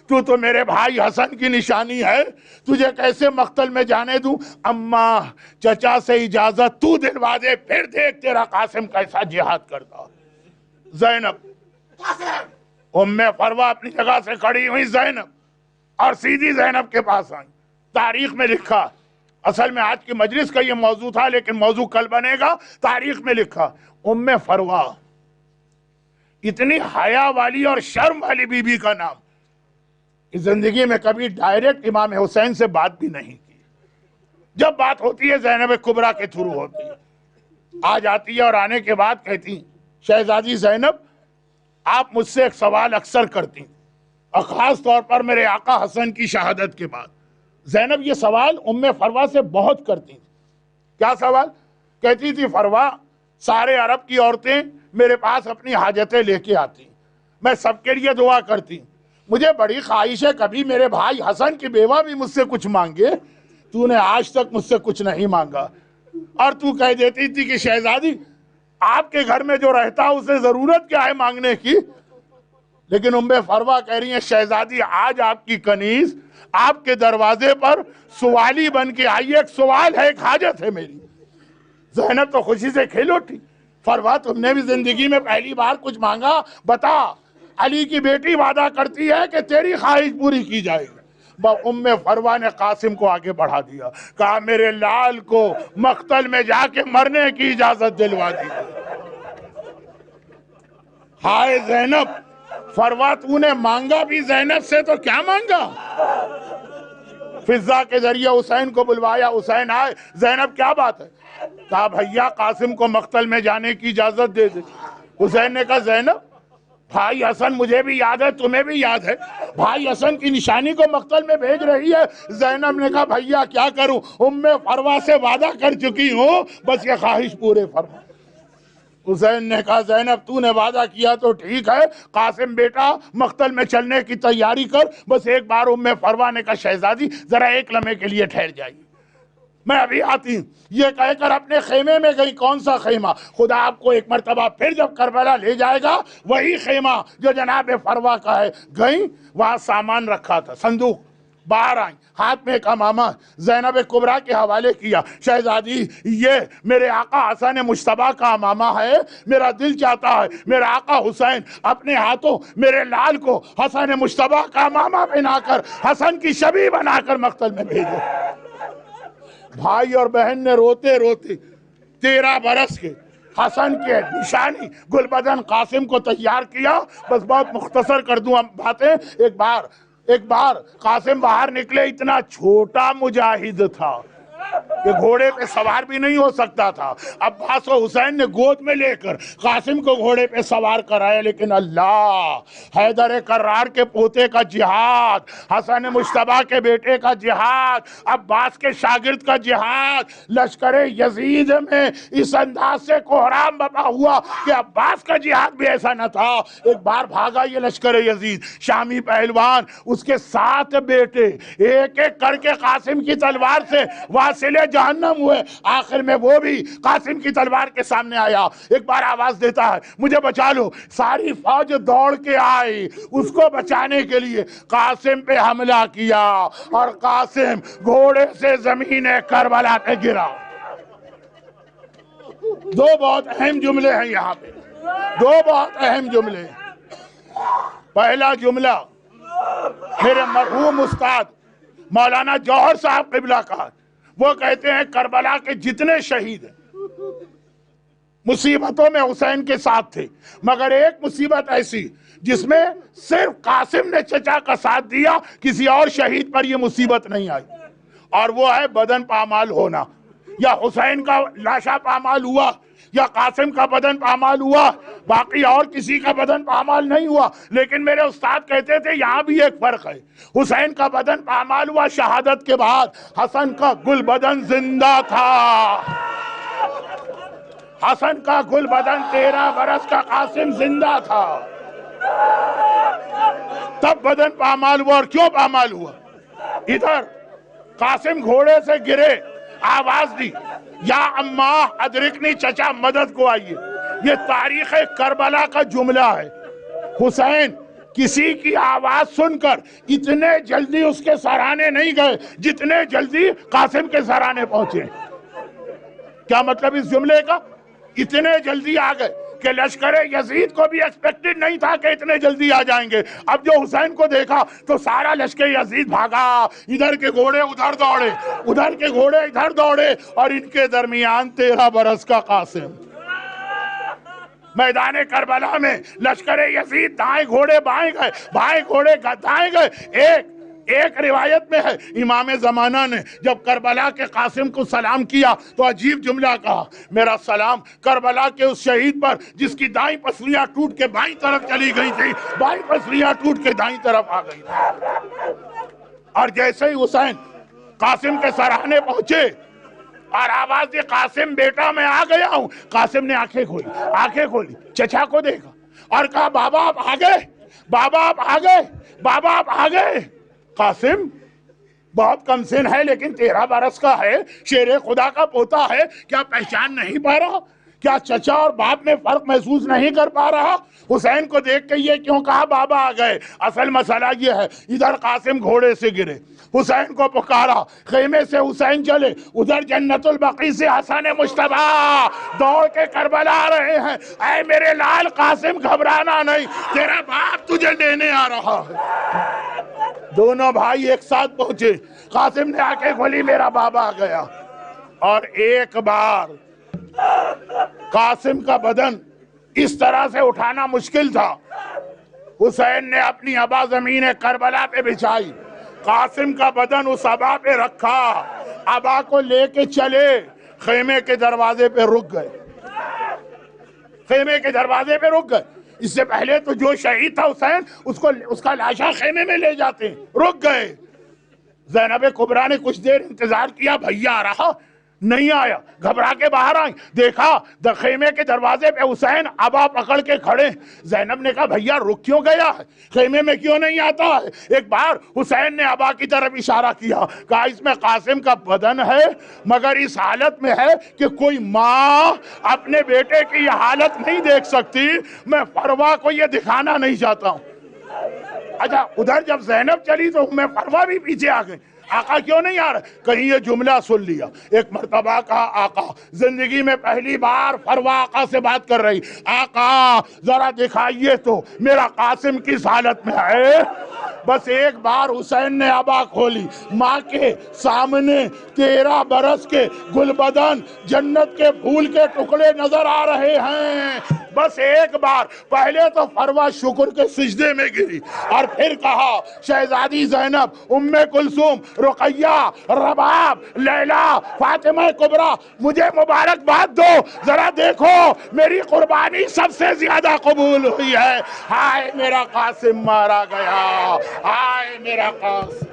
تو میرے بھائی حسن کی نشانی ہے، تجھے کیسے مقتل میں جانے دوں؟ اماں چچا سے اجازت تو دلوا دے، پھر دیکھ تیرا قاسم کیسا جہاد کرتا۔ زینب ام فروا اپنی جگہ سے کھڑی ہوئی، زینب اور سیدھی زینب کے پاس آئیں. تاریخ میں لکھا، اصل میں آج کی مجلس کا یہ موضوع تھا لیکن موضوع کل بنے گا. تاریخ میں لکھا ام فروا، اتنی حیا والی اور شرم والی بی بی کا نام، اس زندگی میں کبھی ڈائریکٹ امام حسین سے بات بھی نہیں کی. جب بات ہوتی ہے زینب کبریٰ کے تھرو ہوتی ہے. آ جاتی ہے اور آنے کے بعد کہتی شہزادی زینب آپ مجھ سے ایک سوال اکثر کرتی، اور خاص طور پر میرے آقا حسن کی شہادت کے بعد. زینب یہ سوال ام فروا سے بہت کرتی تھی. کیا سوال؟ کہتی تھی فروا سارے عرب کی عورتیں میرے پاس اپنی حاجتیں لے کے آتی، میں سب کے لیے دعا کرتی، مجھے بڑی خواہش ہے کبھی میرے بھائی حسن کی بیوہ بھی مجھ سے کچھ مانگے، تو نے آج تک مجھ سے کچھ نہیں مانگا. اور تو کہہ دیتی تھی کہ شہزادی آپ کے گھر میں جو رہتا اسے ضرورت کیا ہے مانگنے کی. لیکن ام فروا کہہ رہی ہیں شہزادی آج آپ کی کنیز آپ کے دروازے پر سوالی بن کے آئی، ایک سوال ہے، ایک حاجت ہے میری. زینب تو خوشی سے کھل اٹھی. فروا تم نے بھی زندگی میں پہلی بار کچھ مانگا؟ بتا. علی کی بیٹی وعدہ کرتی ہے کہ تیری خواہش پوری کی جائے گی. ام فروا نے قاسم کو آگے بڑھا دیا، کہا میرے لال کو مقتل میں جا کے مرنے کی اجازت دلوا دی. ہائے زینب، فروا تو نے مانگا بھی زینب سے تو کیا مانگا؟ فضا کے ذریعے حسین کو بلوایا، حسین آئے، زینب کیا بات ہے؟ کہا بھیا قاسم کو مقتل میں جانے کی اجازت دے دے. حسین نے کہا زینب بھائی حسن مجھے بھی یاد ہے تمہیں بھی یاد ہے، بھائی حسن کی نشانی کو مقتل میں بھیج رہی ہے. زینب نے کہا بھیا کیا کروں، ام فروا سے وعدہ کر چکی ہوں، بس یہ خواہش پورے فرما. حسین نے کہا زینب تو نے وعدہ کیا تو ٹھیک ہے، قاسم بیٹا مقتل میں چلنے کی تیاری کر. بس ایک بار ام فروا نے کہا شہزادی ذرا ایک لمحے کے لیے ٹھہر جائیے، میں ابھی آتی ہوں. یہ کہہ کر اپنے خیمے میں گئی. کون سا خیمہ؟ خدا آپ کو ایک مرتبہ پھر جب کربلا لے جائے گا وہی خیمہ جو جناب فروا کا ہے. گئیں، وہاں سامان رکھا تھا، صندوق. باہر آئیں، ہاتھ میں ایک امامہ زینب کبریٰ کے حوالے کیا. شہزادی یہ میرے آقا حسن مجتبیٰ کا امامہ ہے، میرا دل چاہتا ہے میرا آقا حسین اپنے ہاتھوں میرے لال کو حسن مجتبیٰ کا امامہ پہنا کر حسن کی شبیہ بنا کر مقتل میں بھیجو. بھائی اور بہن نے روتے روتے 13 برس کے حسن کے نشانی گل بدن قاسم کو تیار کیا. بس بہت مختصر کر دوں ہم باتیں. ایک بار قاسم باہر نکلے، اتنا چھوٹا مجاہد تھا کہ گھوڑے پہ سوار بھی نہیں ہو سکتا تھا. عباس و حسین نے گود میں لے کر قاسم کو گھوڑے پہ سوار کرایا. لیکن اللہ، حیدر کرار کے پوتے کا جہاد، حسن مجتبیٰ کے بیٹے کا جہاد، عباس کے شاگرد کا جہاد، لشکر یزید میں اس انداز سے کوہرام بپا ہوا کہ عباس کا جہاد بھی ایسا نہ تھا. ایک بار بھاگا یہ لشکر یزید، شامی پہلوان، اس کے 7 بیٹے ایک ایک کر کے قاسم کی تلوار سے واصلے جہنم ہوئے. آخر میں وہ بھی قاسم کی تلوار کے سامنے آیا. ایک بار آواز دیتا ہے مجھے بچا لو. ساری فوج دوڑ کے آئی اس کو بچانے کے لیے. قاسم پہ حملہ کیا اور قاسم گھوڑے سے زمین کربلا پہ گرا. 2 بہت اہم جملے ہیں یہاں پہ، 2 بہت اہم جملے. پہلا جملہ میرے مرحوم استاد مولانا جوہر صاحب قبلہ کا، وہ کہتے ہیں کربلا کے جتنے شہید ہیں مصیبتوں میں حسین کے ساتھ تھے، مگر ایک مصیبت ایسی جس میں صرف قاسم نے چچا کا ساتھ دیا، کسی اور شہید پر یہ مصیبت نہیں آئی، اور وہ ہے بدن پامال ہونا. یا حسین کا لاشا پامال ہوا یا قاسم کا بدن پامال ہوا، باقی اور کسی کا بدن پامال نہیں ہوا. لیکن میرے استاد کہتے تھے یہاں بھی ایک فرق ہے. حسین کا بدن پامال ہوا شہادت کے بعد، حسن کا گل بدن زندہ تھا. حسن کا گل بدن 13 برس کا قاسم زندہ تھا. تب بدن پامال ہوا. اور کیوں پامال ہوا؟ ادھر قاسم گھوڑے سے گرے، آواز دی یا اماں ادرکنی، چچا مدد کو آئیے. یہ تاریخ کربلا کا جملہ ہے. حسین کسی کی آواز سن کر اتنے جلدی اس کے سرانے نہیں گئے جتنے جلدی قاسم کے سرانے پہنچے. کیا مطلب اس جملے کا؟ اتنے جلدی آ گئے کہ لشکر یزید کو بھی ایکسپیکٹڈ نہیں تھا کہ اتنے جلدی آ جائیں گے. اب جو حسین کو دیکھا تو سارا لشکر یزید بھاگا. ادھر کے گھوڑے ادھر دوڑے, ادھر کے گھوڑے ادھر دوڑے, اور ان کے درمیان 13 برس کا قاسم. میدان کربلا میں لشکر یزید دائیں گھوڑے بائیں گئے, بائیں گھوڑے دائیں گئے. ایک روایت میں ہے امام زمانہ نے جب کربلا کے قاسم کو سلام کیا تو عجیب جملہ کہا, میرا سلام کربلا کے اس شہید پر جس کی دائیں پسلیاں ٹوٹ کے بائیں طرف چلی گئی تھی, بائیں پسلیاں ٹوٹ کے دائیں طرف آ گئی تھی. اور جیسے ہی حسین قاسم کے سراہنے پہنچے اور آواز دی قاسم بیٹا میں آ گیا ہوں, قاسم نے آنکھیں کھولی, چچا کو دیکھا اور کہا بابا آپ آ گئے, بابا آپ آ گئے, بابا آپ آ گئے. قاسم بہت کم سن ہے لیکن 13 برس کا ہے, شیر خدا کا پوتا ہے, کیا پہچان نہیں پا رہا؟ کیا چچا اور باپ میں فرق محسوس نہیں کر پا رہا؟ حسین کو دیکھ کے یہ کیوں کہا بابا آ گئے؟ اصل مسئلہ یہ ہے, ادھر قاسم گھوڑے سے گرے, حسین کو پکارا, خیمے سے حسین چلے, ادھر جنت البقیع سے حسن مجتبی دوڑ کے کربلا آ رہے ہیں. اے میرے لال قاسم گھبرانا نہیں, تیرا باپ تجھے لینے آ رہا ہے. دونوں بھائی ایک ساتھ پہنچے, قاسم نے آنکھیں کھولی, میرا بابا آ گیا. اور ایک بار قاسم کا بدن اس طرح سے اٹھانا مشکل تھا, حسین نے اپنی ابا زمین کربلا پہ بچھائی, قاسم کا بدن اس ابا پہ رکھا, ابا کو لے کے چلے, خیمے کے دروازے پہ رک گئے, خیمے کے دروازے پہ رک گئے. اس سے پہلے تو جو شہید تھا حسین اس کا لاشا خیمے میں لے جاتے ہیں, رک گئے. زینب کبریٰ نے کچھ دیر انتظار کیا, بھیا آ رہا نہیں آیا, گھبرا کے باہر آئی, دیکھا خیمے کے دروازے پہ حسین ابا پکڑ کے کھڑے. زینب نے کہا بھیا رک کیوں گیا ہے, خیمے میں کیوں نہیں آتا ہے؟ ایک بار حسین نے ابا کی طرف اشارہ کیا, کہا اس میں قاسم کا بدن ہے مگر اس حالت میں ہے کہ کوئی ماں اپنے بیٹے کی یہ حالت نہیں دیکھ سکتی, میں فروا کو یہ دکھانا نہیں چاہتا ہوں. اچھا ادھر جب زینب چلی تو میں فروا بھی پیچھے آ گئی, آقا کیوں نہیں آ رہا؟ کہیں یہ جملہ سن لیا. ایک مرتبہ کہا آقا, زندگی میں پہلی بار فروا آقا سے بات کر رہی, آقا ذرا دکھائیے تو میرا قاسم کس حالت میں ہے. بس ایک بار حسین نے آبا کھولی, ماں کے سامنے 13 برس کے گلبدن جنت کے پھول کے ٹکڑے نظر آ رہے ہیں. بس ایک بار, پہلے تو فروا شکر کے سجدے میں گری اور پھر کہا شہزادی زینب, ام کلثوم, رقیہ, رباب, لیلا, فاطمہ کبریٰ, مجھے مبارکباد دو, ذرا دیکھو میری قربانی سب سے زیادہ قبول ہوئی ہے. ہائے میرا قاسم مارا گیا, ہائے میرا قاسم.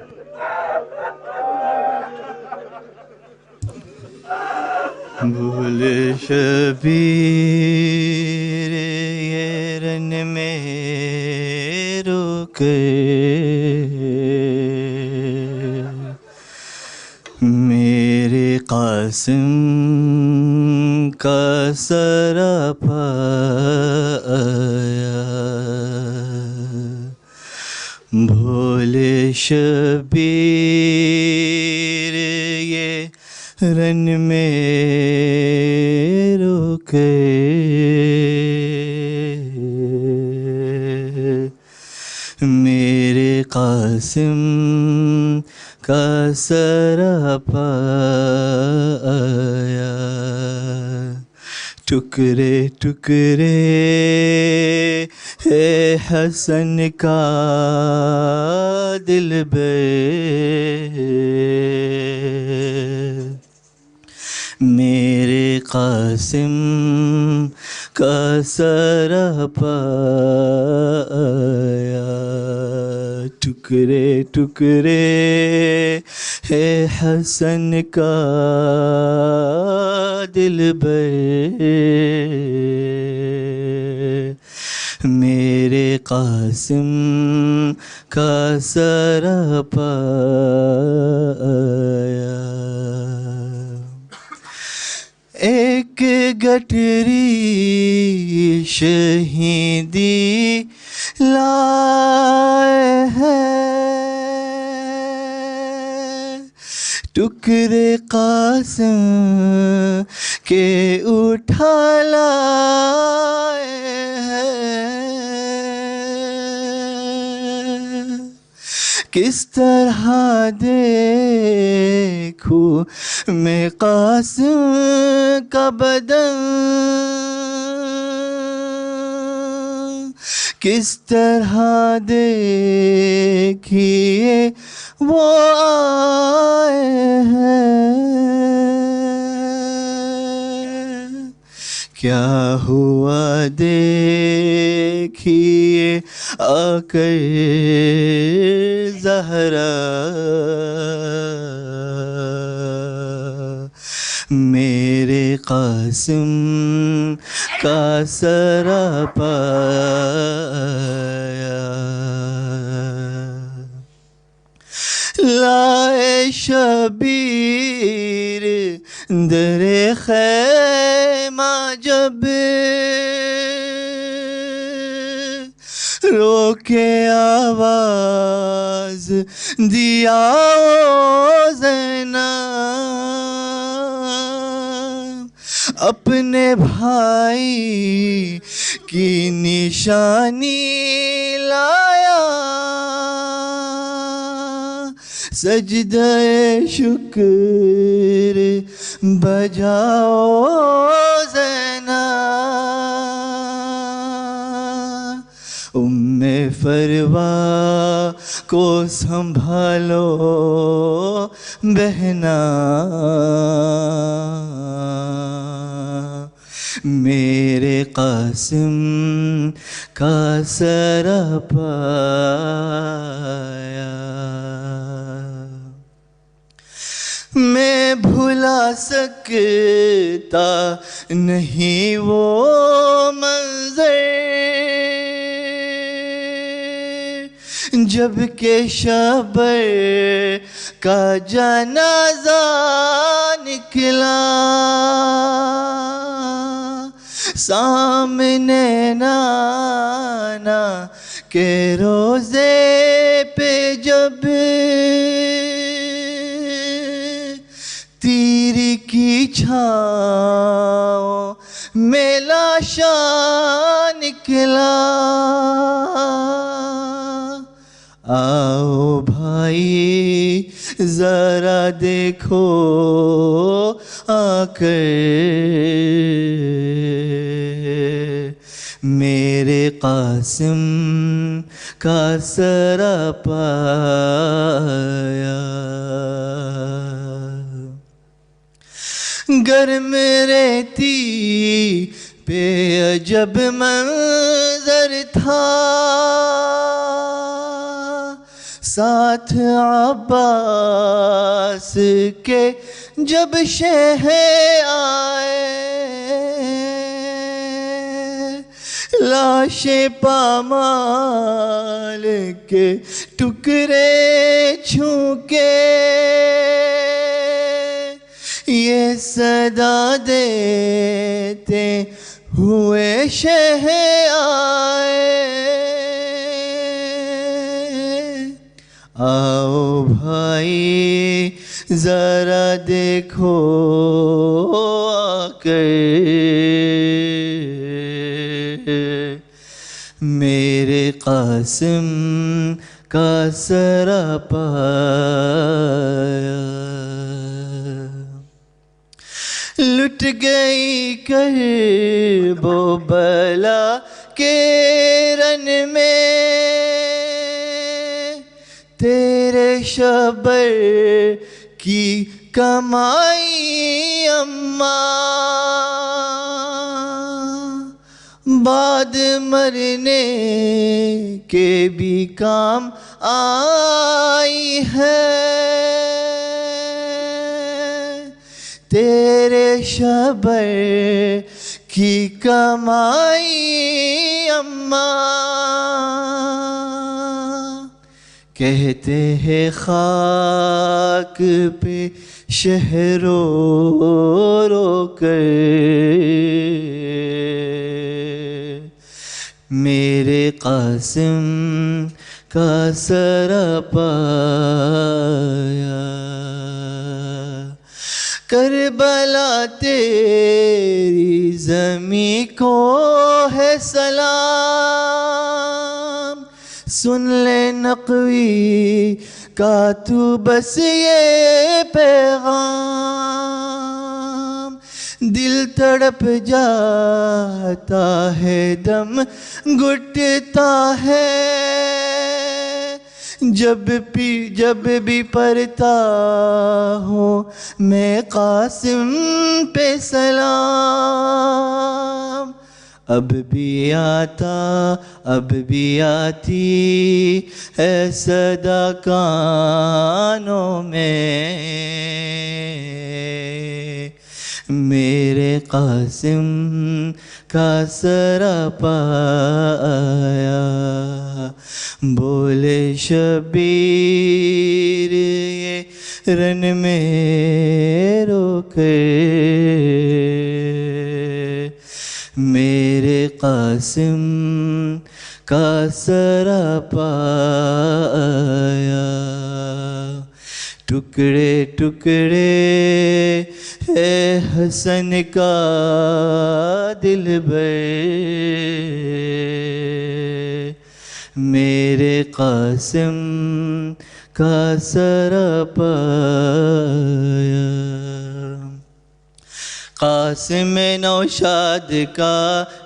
بھول شبیر یہ رن میں روکے, میرے قاسم کا سراپا آیا. بھولے شبیر یہ رن میں روکے, میرے قاسم کا سراپا آیا. ٹکڑے ٹکڑے ہے حسن کا دل بے, میرے قاسم کا سراپا آیا. ٹکڑے ٹکڑے ہے حسن کا دل بے, میرے قاسم کا سراپا آیا. ایک گٹری شہیدی لائے ہے, ٹکڑے قاسم کے اٹھا لائے ہیں، کس طرح دیکھوں میں قاسم کا بدن، کس طرح دیکھیے وہ آئے ہیں، کیا ہوا دیکھیے آ کر زہرا، میرے قاسم کا سراپا لائے شبیر در خیمہ جب، رو کے آواز دیا او زینب، اپنے بھائی کی نشانی لایا، سجدہ شکر بجاؤ زینب، ام فروا کو سنبھالو بہنا، میرے قاسم کا سراپا میں بھلا سکتا نہیں وہ منظر، جب کہ شبر کا جنازہ نکلا، سامنے نانا کے روزے پہ جب تیر کی چھاؤں میں لاشا نکلا، آؤ بھائی ذرا دیکھو آ کر میرے قاسم کا سراپا، گرم ریتی پہ عجب منظر تھا، ساتھ عباس کے جب شہ آئے، لاشیں پامال کے ٹکڑے چھو کے یہ صدا دیتے ہوئے شہ آئے، آؤ بھائی ذرا دیکھو آ کر میرے قاسم کا سراپا، لٹ گئی کرب و بلا کے رن میں تیرے شبر کی کمائی اماں، بعد مرنے کے بھی کام آئی ہے، تیرے شبر کی کمائی اماں، کہتے ہیں خاک پہ شہ رو رو کر میرے قاسم کا سراپا، کربلا تیری زمیں کو ہے سلام، سن لے نقوی کا تو بس یہ پیغام، دل تڑپ جاتا ہے دم گھٹتا ہے، جب بھی پڑھتا ہوں میں قاسم پہ سلام، اب بھی آتی ہے صدا کانوں میں، میرے قاسم کا سراپا آیا، بولے شبیر یہ رن میں رو کر، میرے قاسم کا سراپا آیا، ٹکڑے ٹکڑے ہے حسن کا دل بھر، میرے قاسم کا سراپا آیا، قاسم نوشاد کا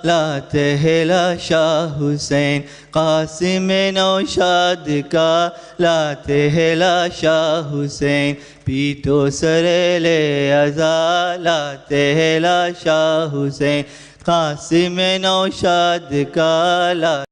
لاتے ہے لاشا حسین، قاسم نوشاد کا لاتے ہے لاشا حسین، پیٹو سر لے ازا لاتے ہے لاشا حسین، قاسم نوشاد کا